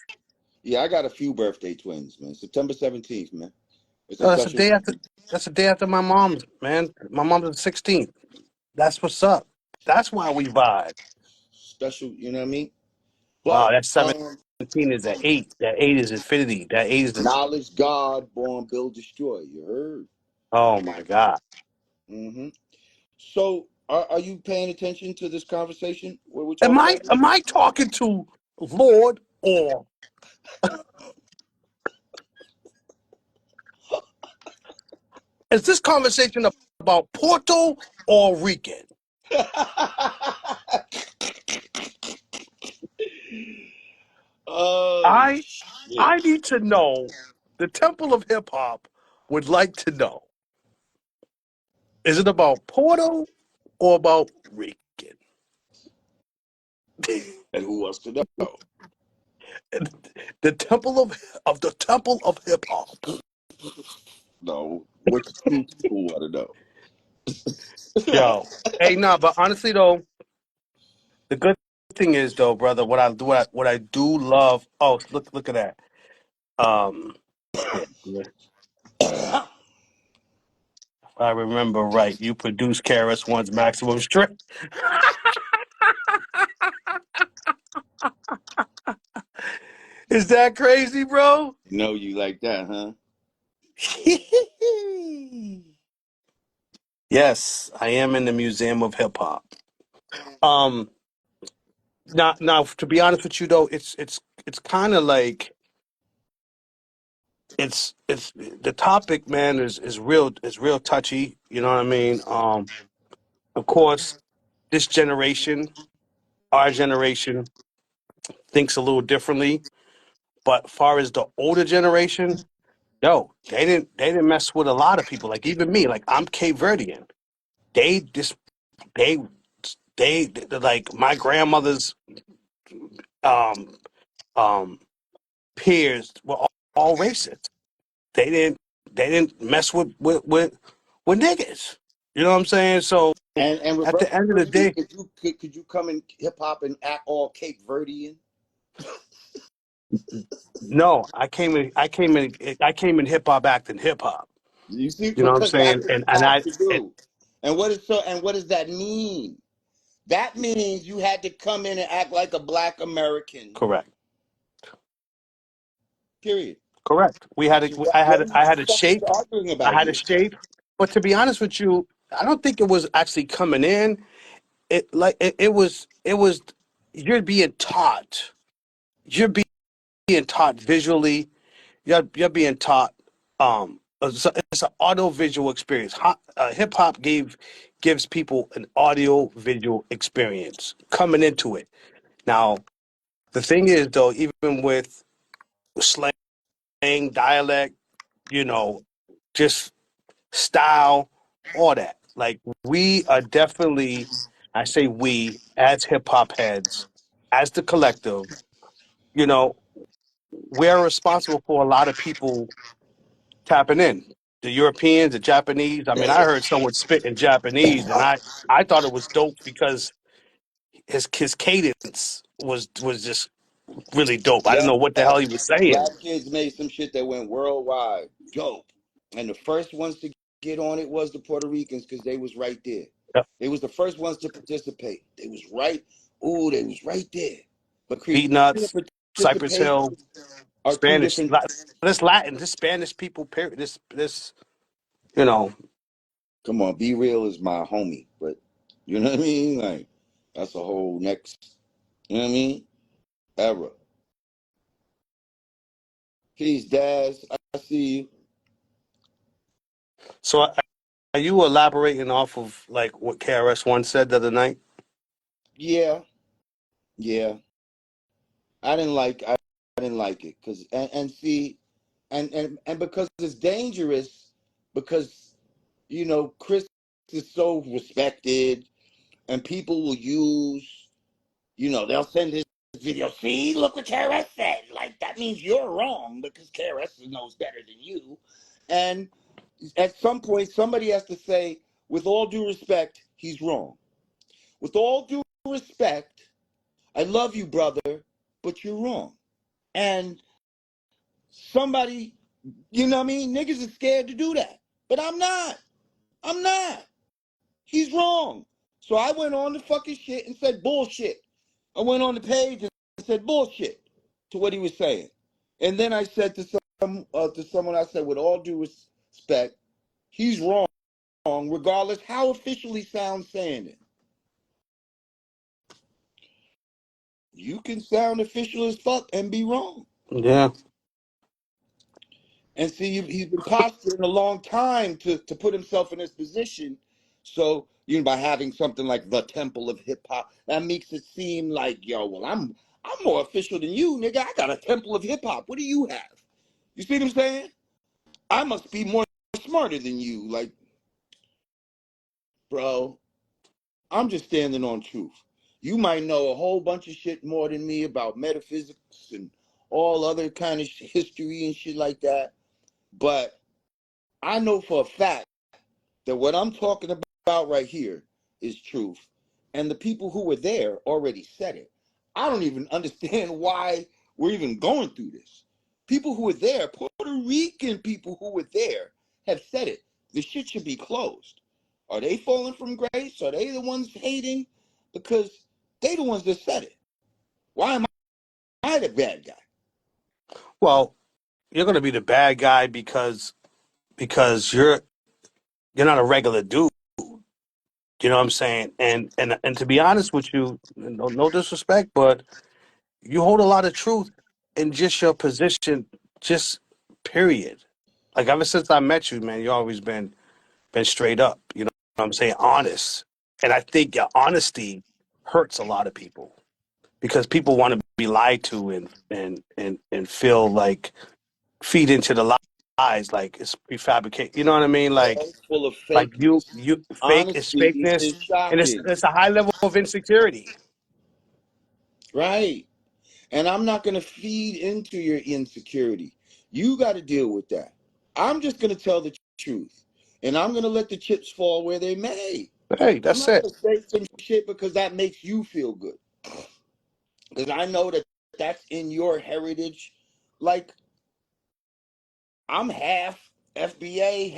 Yeah, I got a few birthday twins, man. September 17th, man. It's a No, that's the special, day after. That's the day after my mom's, man. My mom's the 16th. That's what's up. That's why we vibe. special. You know what I mean? Wow, But that 17 is that 8. That 8 is infinity. That 8 is the. knowledge, God, born, build, destroy. You heard? Oh my God. Mm-hmm. So, are you paying attention to this conversation? What we're Am talking I about? am I talking to Lord or is this conversation about Puerto or Rican? Oh I shit! I need to know. The Temple of Hip Hop would like to know. Is it about Puerto or about Rican? And who wants to know? The Temple of Hip Hop. No, which two people want to know? Yo, hey, nah, but honestly though, the good thing is though, brother, what I do love. Oh, look at that. Yeah, yeah. If I remember right, you produced Krs-One's Maximum Strength. Is that crazy, bro? No, you like that, huh? Yes, I am in the Museum of Hip Hop. Um, now, to be honest with you though, it's kind of like it's the topic, man, is real touchy. You know what I mean? Of course, this generation, our generation, thinks a little differently. But far as the older generation, yo, they didn't mess with a lot of people. Like even me, like I'm Cape Verdean. They just they like my grandmother's um um peers were all racist. They didn't they didn't mess with niggas. You know what I'm saying? So And at the end of the reverse, day, could you come in hip hop and act all Cape Verdean? no, I came in hip hop acting hip hop. You see, You know what I'm because saying? that's what you And have I to it, do. And what does that mean? That means you had to come in and act like a black American. correct. Period. Correct. We had So a I what had are I we had a fucking shape. arguing I about had a here? shape. But to be honest with you, I don't think it was actually coming in. It was you're being taught. You're being taught visually. You're being taught it's an audio visual experience. Hip hop gives people an audio visual experience coming into it. Now, the thing is though, even with slang, dialect, you know, just style, all that. Like we are definitely, I say we as hip hop heads, as the collective, you know, we're responsible for a lot of people tapping in. The Europeans, the Japanese. I mean, I heard someone spit in Japanese, and I thought it was dope because his cadence was just really dope. I didn't Yeah, know what the hell he was saying. Black Kids made some shit that went worldwide. Dope. And the first ones to get on it was the Puerto Ricans because they was right there. Yep. They was the first ones to participate. They was right. Ooh, they was right there. But creation and Peanuts, Cypress participation Hill, are two Spanish. different. This Latin, this Spanish people. Period. This. You know, Come on, Be Real is my homie, but you know what I mean? Like that's a whole next, you know what I mean? Era. Peace, Daz. I see you. So are you elaborating off of like what KRS-One said the other night? Yeah, yeah. I didn't like it because and see and because it's dangerous because Chris is so respected and people will use they'll send this video. See, look what KRS said. Like that means you're wrong because KRS knows better than you. And at some point, somebody has to say, with all due respect, he's wrong. With all due respect, I love you, brother, but you're wrong. And somebody, you know what I mean? Niggas is scared to do that. But I'm not. I'm not. He's wrong. So I went on the fucking shit and said bullshit. I went on the page and said bullshit to what he was saying. And then I said to someone, I said, with all due respect, he's wrong, regardless how official he sounds saying it. You can sound official as fuck and be wrong. Yeah. And see, he's been posturing a long time to put himself in this position. So, by having something like the Temple of Hip Hop, that makes it seem like, yo, well, I'm more official than you, nigga. I got a Temple of Hip Hop. What do you have? You see what I'm saying? I must be more smarter than you. Like, bro, I'm just standing on truth. You might know a whole bunch of shit more than me about metaphysics and all other kind of history and shit like that. But I know for a fact that what I'm talking about right here is truth. And the people who were there already said it. I don't even understand why we're even going through this. People who were there, Puerto Rican people who were there, have said it. The shit should be closed. Are they falling from grace? Are they the ones hating? Because they the ones that said it. Why am I the bad guy? Well, you're gonna be the bad guy because you're not a regular dude. You know what I'm saying? And to be honest with you, no disrespect, but you hold a lot of truth in just your position, just period. Like ever since I met you, man, you always been straight up. You know what I'm saying? Honest. And I think your honesty hurts a lot of people because people want to be lied to and feel like feed into the lies, like it's prefabricated. You know what I mean? It's full of Like fakeness. you fake it's Honesty fakeness, is and shocking. it's a high level of insecurity. Right. And I'm not going to feed into your insecurity. You got to deal with that. I'm just going to tell the truth. And I'm going to let the chips fall where they may. Hey, I'm that's not it. going to say some shit because that makes you feel good. Because I know that that's in your heritage. Like, I'm half FBA,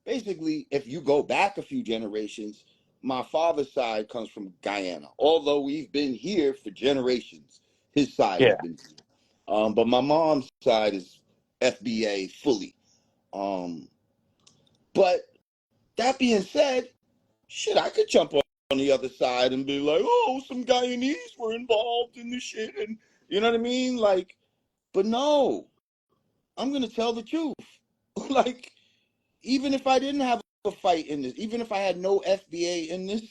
basically, if you go back a few generations, my father's side comes from Guyana. Although we've been here for generations, his side has Yeah. been here. But my mom's side is FBA fully. Um, but that being said, shit, I could jump on the other side and be like, oh, some Guyanese were involved in this shit, and you know what I mean? Like, but no, I'm gonna tell the truth. Like, even if I didn't have a fight in this, even if I had no FBA in this,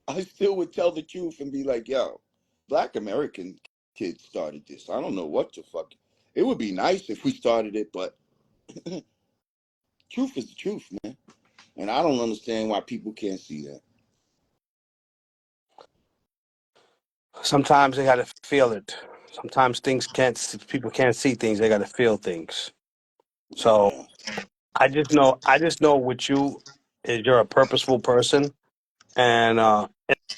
I still would tell the truth and be like, yo, Black American kids started this. I don't know what the fuck. It would be nice if we started it, but truth is the truth, man. And I don't understand why people can't see that. Sometimes they gotta feel it. Sometimes people can't see things, they gotta feel things. So Yeah. I just know with you is you're a purposeful person, and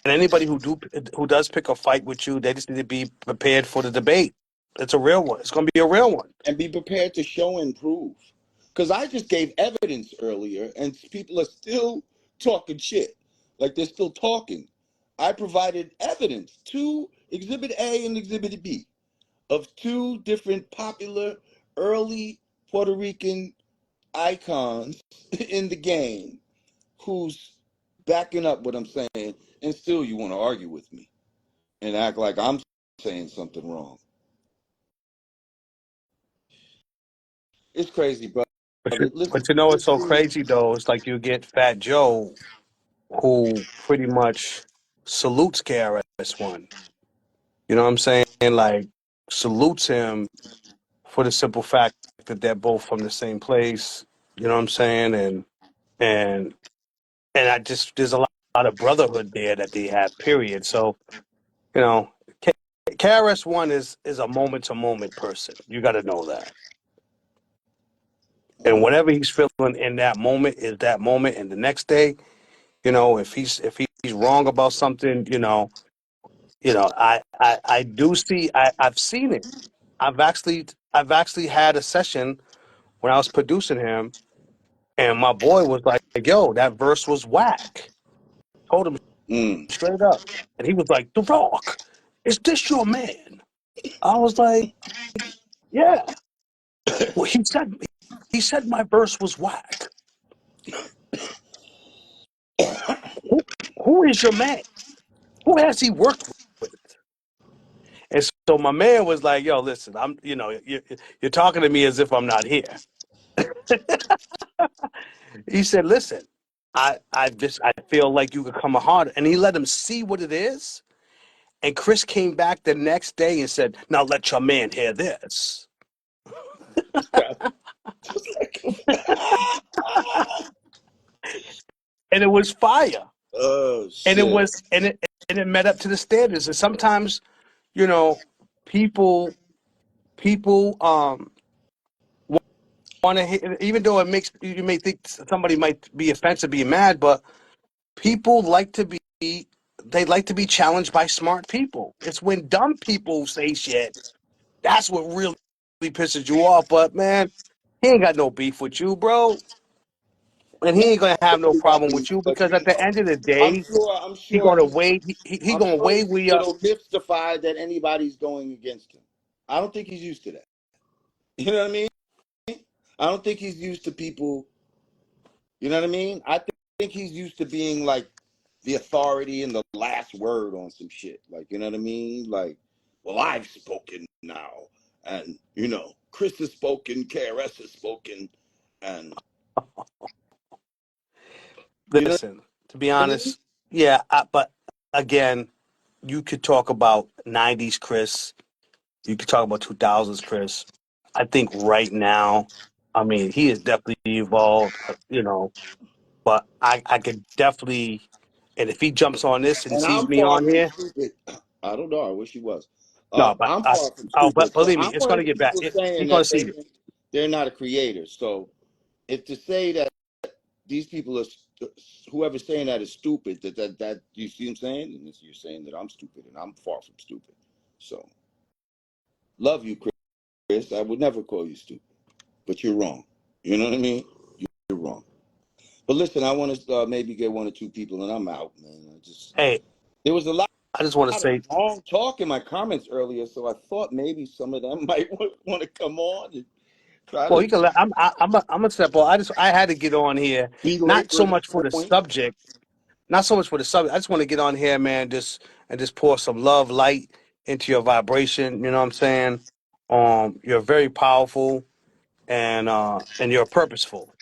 anybody who does pick a fight with you, they just need to be prepared for the debate. It's a real one. It's gonna be a real one. And be prepared to show and prove. Because I just gave evidence earlier, and people are still talking shit. Like they're still talking. I provided evidence, two Exhibit A and Exhibit B, of two different popular early Puerto Rican icons in the game who's backing up what I'm saying, and still you want to argue with me and act like I'm saying something wrong. It's crazy, bro. Listen, But you know what's this so dude. crazy though? It's like you get Fat Joe, who pretty much salutes KRS-One. You know what I'm saying? Like salutes him for the simple fact that they're both from the same place. You know what I'm saying? And and I just there's a lot of brotherhood there that they have. Period. So you know, K- KRS-One is a moment to moment person. You got to know that. And whatever he's feeling in that moment is that moment. And the next day, if he's wrong about something, I do see I've seen it. I've actually had a session when I was producing him, and my boy was like, "Yo, that verse was whack." Told him Mm. straight up, and he was like, "The Rock, is this your man?" I was like, "Yeah." Well, he said my verse was whack. Who who is your man? Who has he worked with? And so my man was like, "Yo, listen, you're talking to me as if I'm not here." He said, "Listen, I feel like you could come hard," and he let him see what it is. And Chris came back the next day and said, "Now let your man hear this." And it was fire. Oh And it shit. was and it met up to the standards. And sometimes, you know, people people want to hear, even though it makes you may think somebody might be offensive, be mad, but people like to be they like to be challenged by smart people. It's when dumb people say shit that's what really pisses you off. But man, he ain't got no beef with you, bro, and he ain't gonna have no We got problem beef, with you but because at the end of the I'm day, sure. I'm he sure. gonna weigh he I'm gonna sure weigh he's we a up. little mystified that anybody's going against him. I don't think he's used to that. You know what I mean? I don't think he's used to people. You know what I mean? I think he's used to being like the authority and the last word on some shit. Like, you know what I mean? Like, well, I've spoken now, and Chris has spoken, KRS has spoken, and you know Listen, to be what I mean? honest, yeah, but again, you could talk about '90s Chris, you could talk about 2000s Chris. I think right now, I mean, he has definitely evolved, but I could definitely, and if he jumps on this and And sees I'm me far on from here, stupid. I don't know. I wish he was. no, but I'm far from but stupid. So believe me, I'm it's one going of to the get back. people He's saying going to that see me. they're not a creator. So if to say that these people are whoever's saying that is stupid, that you see what I'm saying, and you're saying that I'm stupid, and I'm far from stupid. So love you, Chris. I would never call you stupid, but you're wrong. You know what I mean? You're wrong. But listen, I want to maybe get one or two people, and I'm out, man. Hey, There was a lot I just want to of say, long talk in my comments earlier, so I thought maybe some of them might want to come on and try well, to you can let. I'm gonna step on. I had to get on here, not so belabor much for the the point. subject, not so much for the subject. I just want to get on here, man, just pour some love, light into your vibration. You know what I'm saying? You're very powerful, and you're purposeful.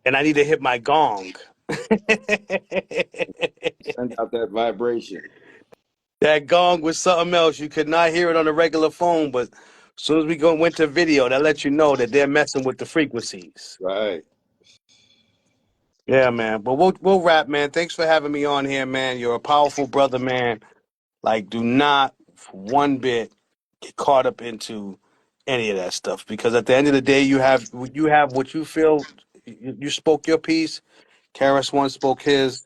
And I need to hit my gong. Send out that vibration. That gong was something else. You could not hear it on a regular phone, but as soon as went to video, that lets you know that they're messing with the frequencies. Right. Yeah, man. But we'll wrap, man. Thanks for having me on here, man. You're a powerful brother, man. Like, do not for one bit get caught up into any of that stuff because at the end of the day, you have what you feel. You spoke your piece. Karis One spoke his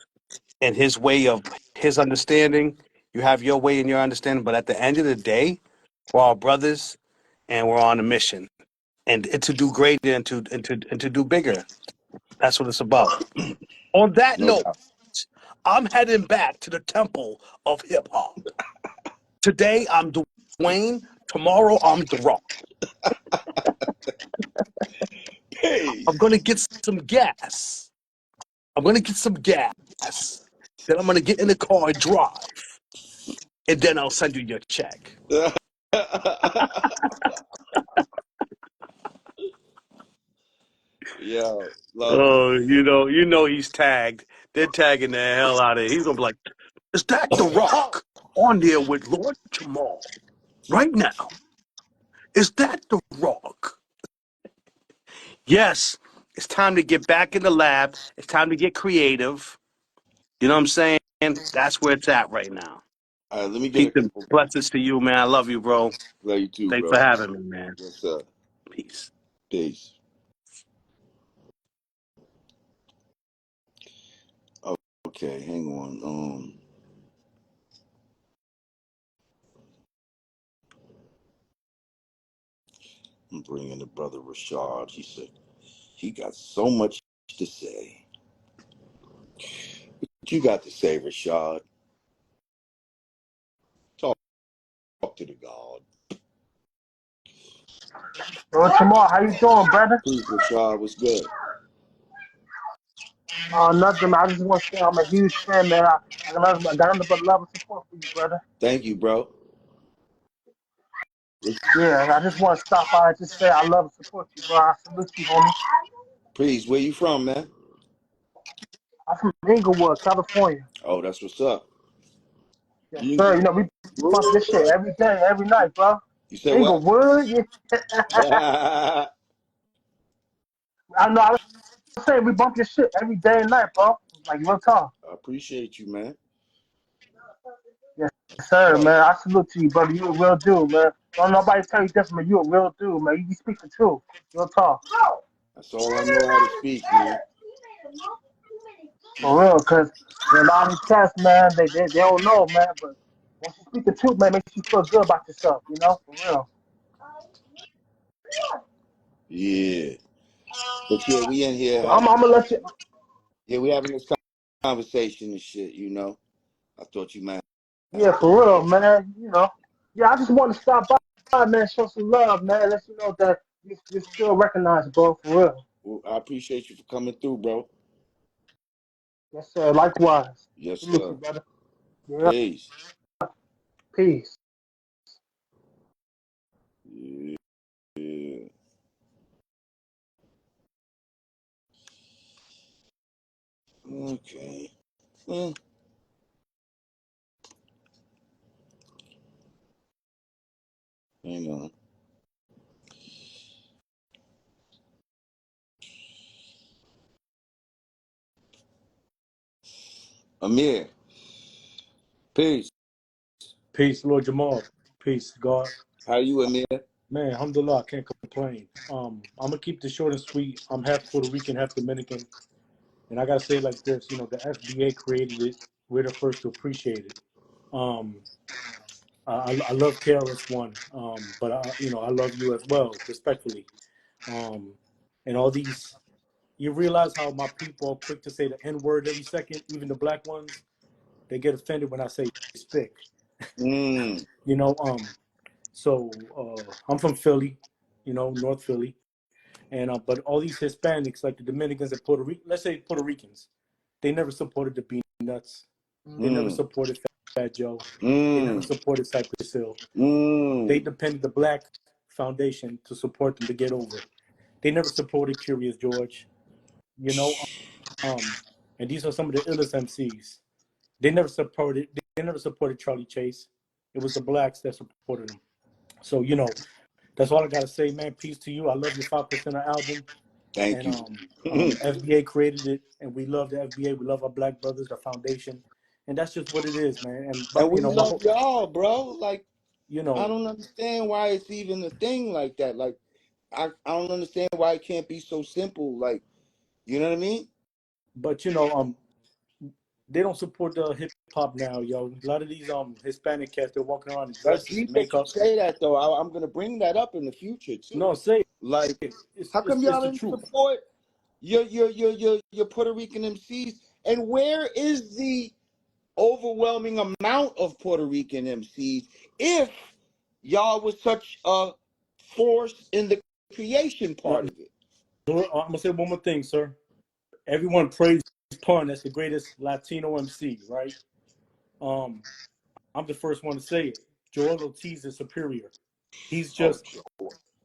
and his way of his understanding. You have your way and your understanding, but at the end of the day, we're all brothers and we're on a mission and to do greater and to do bigger. That's what it's about. On that No note, doubt. I'm heading back to the temple of hip hop. Today I'm Dwayne. Tomorrow I'm The Rock. I'm Peace. gonna get some gas. I'm gonna get some gas. Then I'm gonna get in the car and drive, and then I'll send you your check. Yo, love you. Oh, you know he's tagged. They're tagging the hell out of it. He's gonna be like, "Is that The Rock on there with Lord Jamar right now? Is that The Rock?" Yes, it's time to get back in the lab. It's time to get creative. You know what I'm saying? That's where it's at right now. All right, let me get Peace a and couple. blessings to you, man. I love you, bro. Love you too, Thanks bro. for having me, man. Yes, sir. Peace. Peace. Okay, hang on. I'm bringing the brother Rashad. He said he got so much to say. What you got to say, Rashad? Talk to the God. Well, Jamar, how you doing, brother? Peace, Rashad. What's good? Nothing. I just want to say I'm a huge fan, man. I got nothing but love and support for you, brother. Thank you, bro. Yeah, I just want to stop by and just say I love and support you, bro. I salute you, homie. Please, where you from, man? I'm from Inglewood, California. Oh, that's what's up. Yes, You, sir. You know, we bump this shit every day, every night, bro. you said what? Inglewood, yeah. I I know. I was saying we bump your shit every day and night, bro. Like real talk. appreciate you, man. Yes, sir, Oh, man. I salute to you, brother. You a real dude, man. Don't nobody tell you different, man. You a real dude, man. You speak the truth. Real talk. that's all I know how to speak, man. For real, because a lot of these cats, man, they don't know, man. But once you speak the truth, man, it makes you feel good about yourself, you know, for real. Yeah. But yeah, we in here So having I'm gonna let you. we having this conversation and shit, you know. I thought you might Yeah, have for real, man. You know, yeah, I just want to stop by, man, show some love, man. Let you know that you're still recognized, bro, for real. well, I appreciate you for coming through, bro. Yes, sir. Likewise. Yes, Salute sir. you, brother. Yeah, Peace. peace. Yeah. Yeah. Okay. Well, hang on. Amir. Peace. Peace, Lord Jamal. Peace, God. How you, Amir? Man, alhamdulillah, I can't complain. I'm gonna keep this short and sweet. I'm half Puerto Rican, half Dominican, and I gotta say it like this. You know, the FBA created it. We're the first to appreciate it. Um, I love Krs-One, but I love you as well, respectfully. Um, and all these, you realize how my people are quick to say the N word every second, even the black ones. They get offended when I say spick. Mm. You know, So I'm from Philly, North Philly, and but all these Hispanics, like the Dominicans and Puerto Rican, let's say Puerto Ricans, they never supported the Peanuts. They never Mm. supported Fat Joe. They never Mm. supported Cypress Hill. They Mm. depended the Black Foundation to support them to get over. They never supported Curious George, you know. And these are some of the illest MCs. They never supported Charlie Chase. It was the blacks that supported him. So that's all I gotta say, man. Peace to you. I love your 5% album, Thank and you. FBA created it, and we love the FBA. We love our black brothers, the foundation, and that's just what it is, man. And And but we my love whole, y'all, bro. Like, you I know, don't understand why it's even a thing like that. Like, I don't understand why it can't be so simple. Like, you know what I mean? but they don't support the hip hop now, yo. A lot of these Hispanic cats, they're walking around in That's dresses, deep that you makeup. say that, though. I'm gonna bring that up in the future too. No, say Like, it. It's how it's, come it's y'all the didn't truth. support your Puerto Rican MCs? And where is the overwhelming amount of Puerto Rican MCs if y'all was such a force in the creation part of it? I'm gonna say one more thing, sir. Everyone praised Pun as the greatest Latino MC, right? Um, I'm the first one to say it. Joel Ortiz is superior. He's Oh, just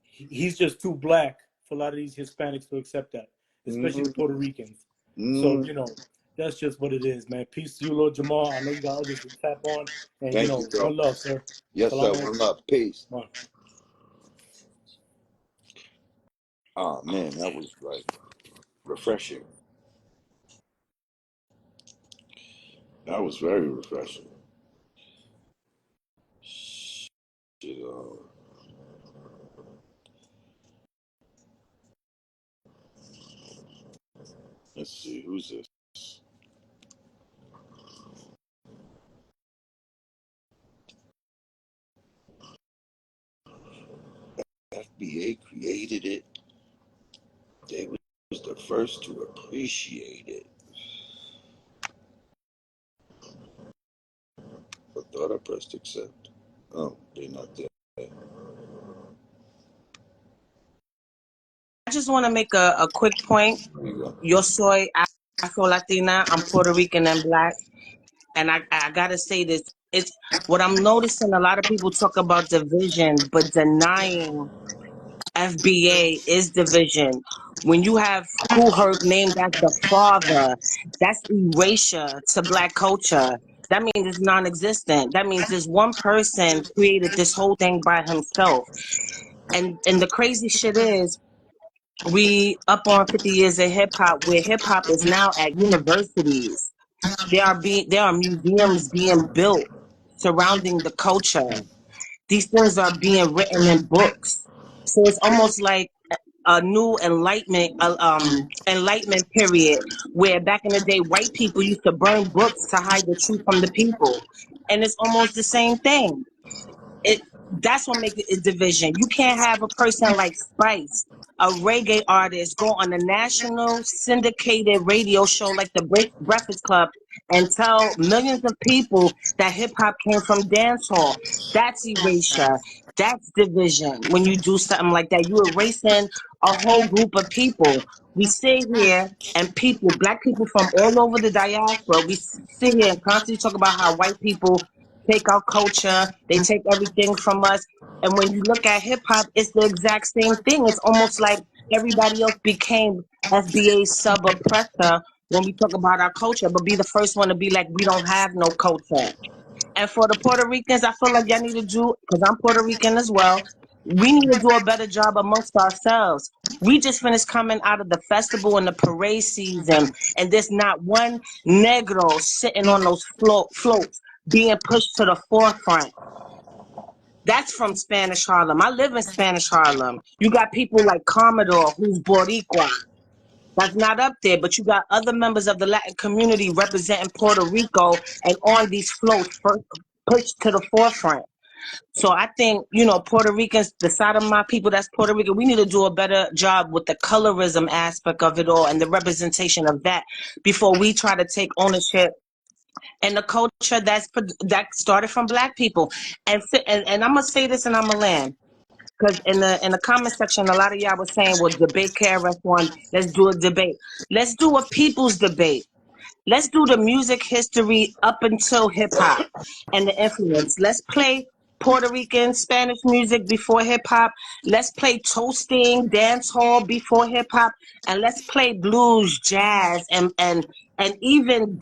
he's just too black for a lot of these Hispanics to accept that. especially the Puerto Ricans. So, Mm. you know, that's just what it is, man. Peace to you, Lord Jamar. I know you got others to tap on. And, you Thank you, know, bro. one love, sir. Yes, sir. Salam One alaikum. love. Peace. One. Oh man, that was like refreshing. That was very refreshing. Shit, let's see, who's this? FBA created it. They was the first to appreciate it. I thought I pressed accept. Oh, they're not there. I just want to make a quick point. There you go. Yo soy Afro-Latina. I'm Puerto Rican and black. And I got to say this. It's what I'm noticing. A lot of people talk about division, but denying FBA is division. When you have Kool Herc named as the father, that's erasure to black culture. That means it's non-existent. That means this one person created this whole thing by himself. And the crazy shit is, we up on 50 years of hip hop, where hip hop is now at universities. There are museums being built surrounding the culture. These things are being written in books. So it's almost like a new enlightenment period, where back in the day white people used to burn books to hide the truth from the people. And it's almost the same thing. It That's what makes it a division. You can't have a person like Spice, a reggae artist, go on a national syndicated radio show like the Breakfast Club and tell millions of people that hip hop came from dance hall. That's erasure. That's division. When you do something like that, you're erasing a whole group of people. We sit here and people, black people from all over the diaspora, we sit here and constantly talk about how white people take our culture, they take everything from us. And when you look at hip hop, it's the exact same thing. It's almost like everybody else became FBA sub oppressor when we talk about our culture, but be the first one to be like, we don't have no culture. And for the Puerto Ricans, I feel like y'all need to do, because I'm Puerto Rican as well, we need to do a better job amongst ourselves. We just finished coming out of the festival and the parade season, and there's not one Negro sitting on those floats being pushed to the forefront. That's from Spanish Harlem. I live in Spanish Harlem. You got people like Commodore, who's Boricua. That's not up there, but you got other members of the Latin community representing Puerto Rico and on these floats pushed to the forefront. So I think, Puerto Ricans, the side of my people that's Puerto Rican, we need to do a better job with the colorism aspect of it all and the representation of that before we try to take ownership and the culture that started from black people. And I'm gonna say this and I'm gonna land. Because in the comment section, a lot of y'all was saying, well, debate KRS-One, let's do a debate. Let's do a people's debate. Let's do the music history up until hip hop and the influence. Let's play Puerto Rican Spanish music before hip hop. Let's play toasting dance hall before hip hop, and let's play blues, jazz, and even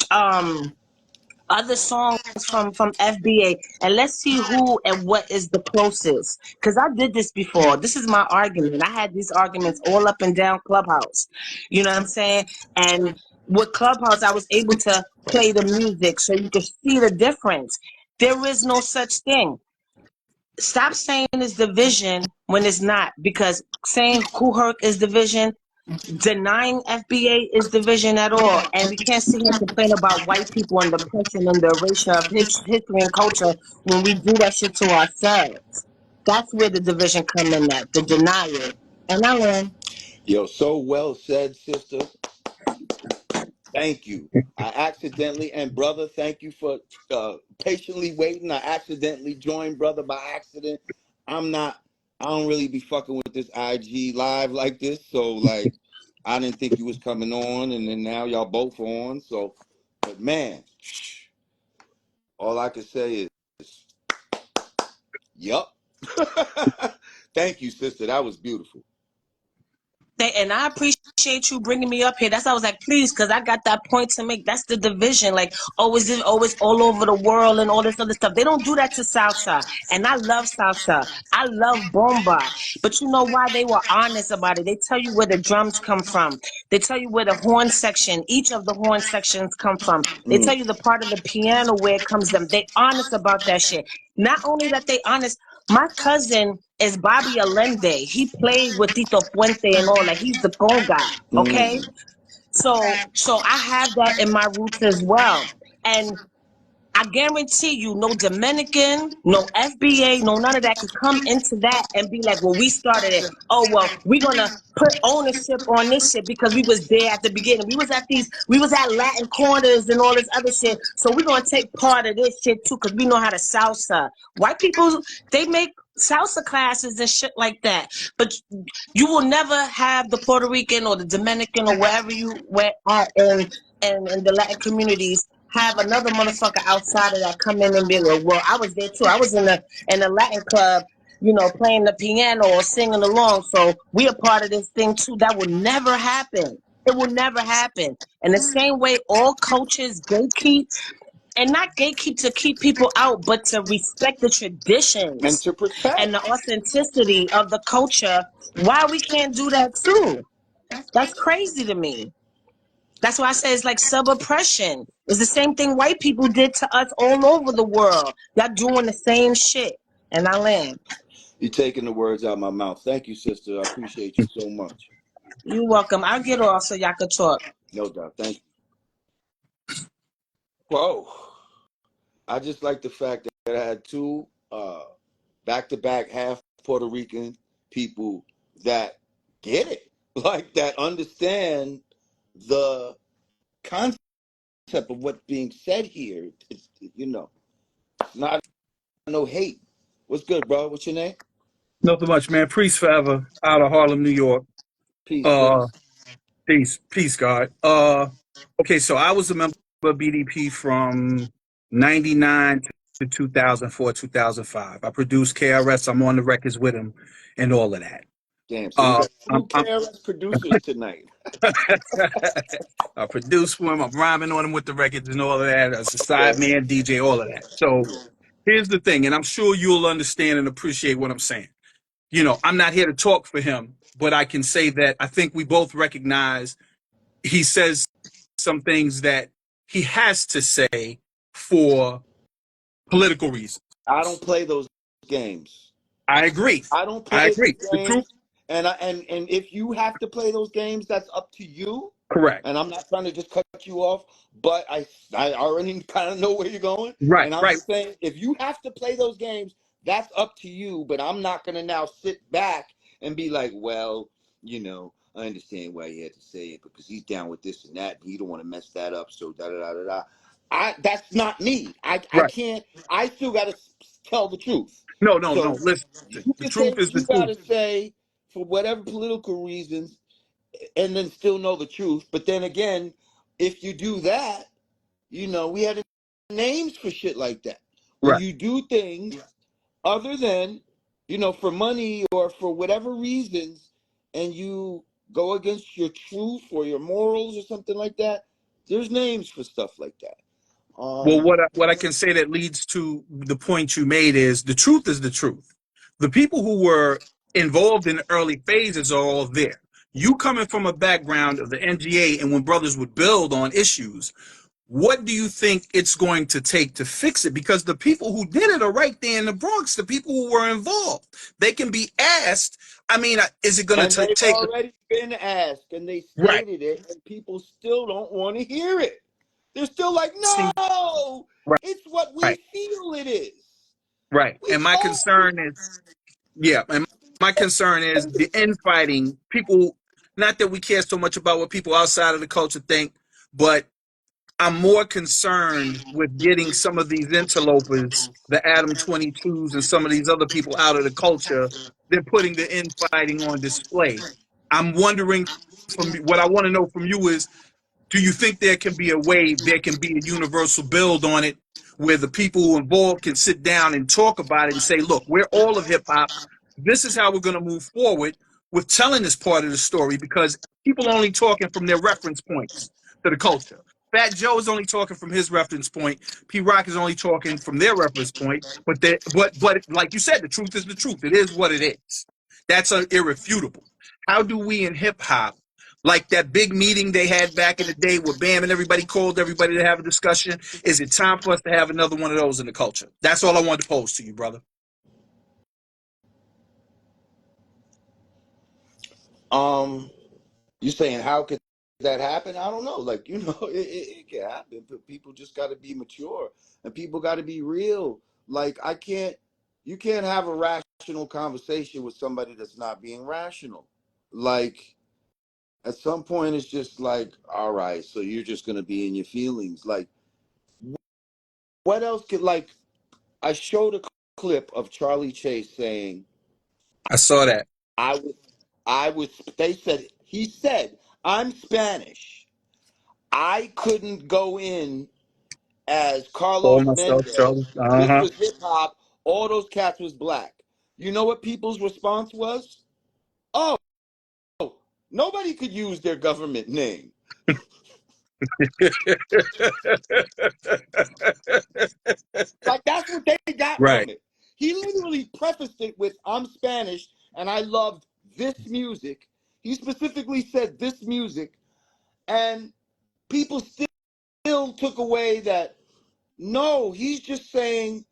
other songs from FBA, and let's see who and what is the closest. Because I did this before. This is my argument. I had these arguments all up and down Clubhouse. You know what I'm saying? And with Clubhouse, I was able to play the music so you could see the difference. There is no such thing. Stop saying it's division when it's not, because saying Kool Herc is division, denying FBA is division at all. And we can't sit here and complain about white people and the oppression and the erasure of history and culture when we do that shit to ourselves. That's where the division come in at, the denial. And I learned. Yo, so well said, sister. Thank you. I accidentally, and brother, thank you for patiently waiting. I accidentally joined brother by accident. I don't really be fucking with this IG live like this. So like, I didn't think you was coming on, and then now y'all both on. So, but man, all I can say is, yup. Thank you, sister. That was beautiful. And I appreciate you bringing me up here. That's why I was like, please, because I got that point to make. That's the division. Like, always all over the world and all this other stuff. They don't do that to salsa. And I love salsa. I love bomba. But you know why? They were honest about it. They tell you where the drums come from. They tell you where the horn section, each of the horn sections come from. They tell you the part of the piano where it comes from. They honest about that shit. Not only that they honest, my cousin is Bobby Allende. He played with Tito Puente and all that. He's the conga, okay? So I have that in my roots as well. And I guarantee you, no Dominican, no FBA, no none of that could come into that and be like, well, we started it. Oh, well, we're going to put ownership on this shit because we was there at the beginning. We was at Latin corners and all this other shit. So we're going to take part of this shit too because we know how to salsa. White people, they make salsa classes and shit like that. But you will never have the Puerto Rican or the Dominican or wherever you are in the Latin communities have another motherfucker outside of that come in and be like, well, I was there too. I was in a Latin club, playing the piano or singing along. So we are part of this thing too. That will never happen. It will never happen. And the same way all cultures gatekeep, and not gatekeep to keep people out, but to respect the traditions And to protect. and the authenticity of the culture. Why we can't do that too? That's crazy to me. That's why I say it's like sub-oppression. It's the same thing white people did to us all over the world. Y'all doing the same shit. And I land. You're taking the words out of my mouth. Thank you, sister. I appreciate you so much. You're welcome. I'll get off so y'all could talk. No doubt. Thank you. Whoa. I just like the fact that I had two back-to-back half Puerto Rican people that get it. Like, that understand the concept of what's being said here. It's not no hate. What's good, bro? What's your name? Nothing much, man. Priest forever out of Harlem, New York. Peace, Peace, God. Okay, so I was a member of BDP from 99 to 2004, 2005. I produced KRS. I'm on the records with him and all of that. Damn, so we got two KRS producers tonight. I produced for him. I'm rhyming on him with the records and all of that. As a side man, DJ, all of that. So here's the thing, and I'm sure you'll understand and appreciate what I'm saying. I'm not here to talk for him, but I can say that I think we both recognize he says some things that he has to say for political reasons. I don't play those games. I agree. I don't play those games. The truth. And if you have to play those games, that's up to you. Correct. And I'm not trying to just cut you off, but I already kind of know where you're going. Right. And I'm saying if you have to play those games, that's up to you. But I'm not going to now sit back and be like, well, I understand why he had to say it because he's down with this and that. And he don't want to mess that up. So da da da da da. That's not me. I can't. I still got to tell the truth. No. Listen, the truth is the truth. You got to say for whatever political reasons, and then still know the truth. But then again, if you do that, we had names for shit like that. When you do things other than, for money or for whatever reasons, and you go against your truth or your morals or something like that, there's names for stuff like that. Well, what I can say that leads to the point you made is the truth is the truth. The people who were involved in the early phases are all there. You coming from a background of the NGA and when brothers would build on issues, what do you think it's going to take to fix it? Because the people who did it are right there in the Bronx, the people who were involved. They can be asked, is it going to take... They've already been asked, and they stated it, and people still don't want to hear it. They're still like, no, it's what we feel it is. Right. And my concern is, and my concern is the infighting. People, not that we care so much about what people outside of the culture think, but I'm more concerned with getting some of these interlopers, the Adam 22s and some of these other people out of the culture than putting the infighting on display. I'm wondering, what I want to know from you is, do you think there can be a way, there can be a universal build on it where the people who are involved can sit down and talk about it and say, look, we're all of hip hop. This is how we're going to move forward. with telling this part of the story because people are only talking from their reference points to the culture. Fat Joe is only talking from his reference point. P Rock is only talking from their reference point. But like you said, the truth is the truth. It is what it is. That's irrefutable. How do we in hip hop, like that big meeting they had back in the day where Bam and everybody called everybody to have a discussion? Is it time for us to have another one of those in the culture? That's all I wanted to pose to you, brother. You saying how could that happen? I don't know. Like, you know, it can happen, but people just got to be mature and people got to be real. Like, you can't have a rational conversation with somebody that's not being rational. Like, at some point, it's just like, all right, so you're just going to be in your feelings. Like, what else could, like, I showed a clip of Charlie Chase saying, I saw that. he said, I'm Spanish. I couldn't go in as Call Carlos myself Charlie. Mendez. This Uh-huh. was hip hop. All those cats was black. You know what people's response was? Oh, nobody could use their government name. Like, that's what they got Right, from it. He literally prefaced it with, I'm Spanish and I loved this music. He specifically said this music, and people still took away that, no, he's just saying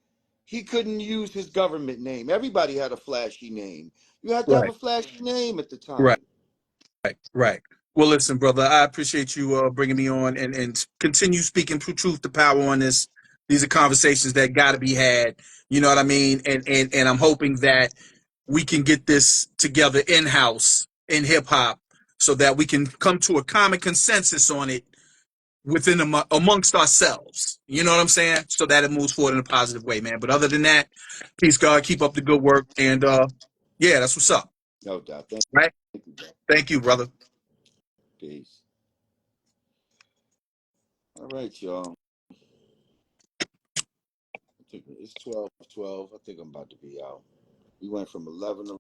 he couldn't use his government name. Everybody had a flashy name. You had to have right, a flashy name at the right, time. right. Well, listen, brother, I appreciate you bringing me on and continue speaking truth to power on this. These are conversations that got to be had. You know what I mean? And I'm hoping that we can get this together in house in hip hop so that we can come to a common consensus on it within amongst ourselves. You know what I'm saying? So that it moves forward in a positive way, man. But other than that, peace, God, keep up the good work, and yeah, that's what's up. No doubt. Thank Right? you, bro. Thank you, brother. Peace. All right, y'all. I think it's 12:12. I think I'm about to be out. We went from 11 to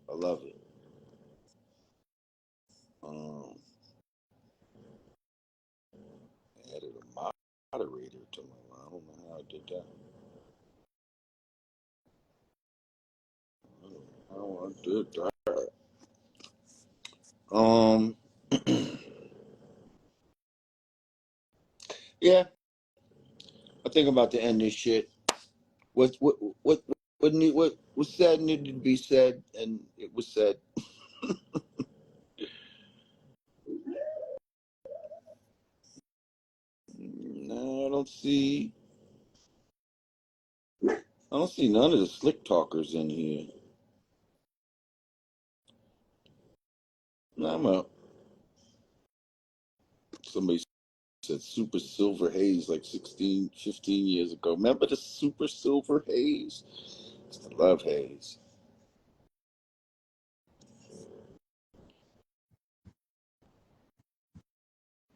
11. Um, added a moderator to my. I don't know how I did that. I don't know how I did that. Yeah, I think I'm about to end this shit. What was said needed to be said, and it was said. No, I don't see none of the slick talkers in here. No, I'm out. Somebody said Super Silver Haze like 16, 15 years ago. Remember the Super Silver Haze? I love Haze.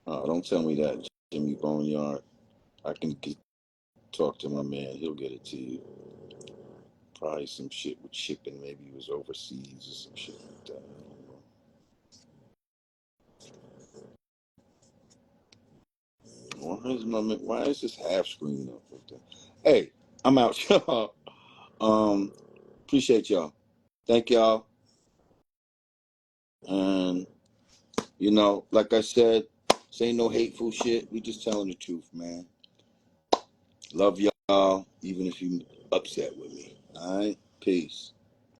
Oh, don't tell me that, Jimmy Boneyard. I can talk to my man. He'll get it to you. Probably some shit with shipping. Maybe he was overseas or some shit like that. I don't know. Why is this half screen up like that? Hey, I'm out, y'all. Appreciate y'all. Thank y'all. And you know, like I said, this ain't no hateful shit. We just telling the truth, man. Love y'all, even if you upset with me. All right, peace.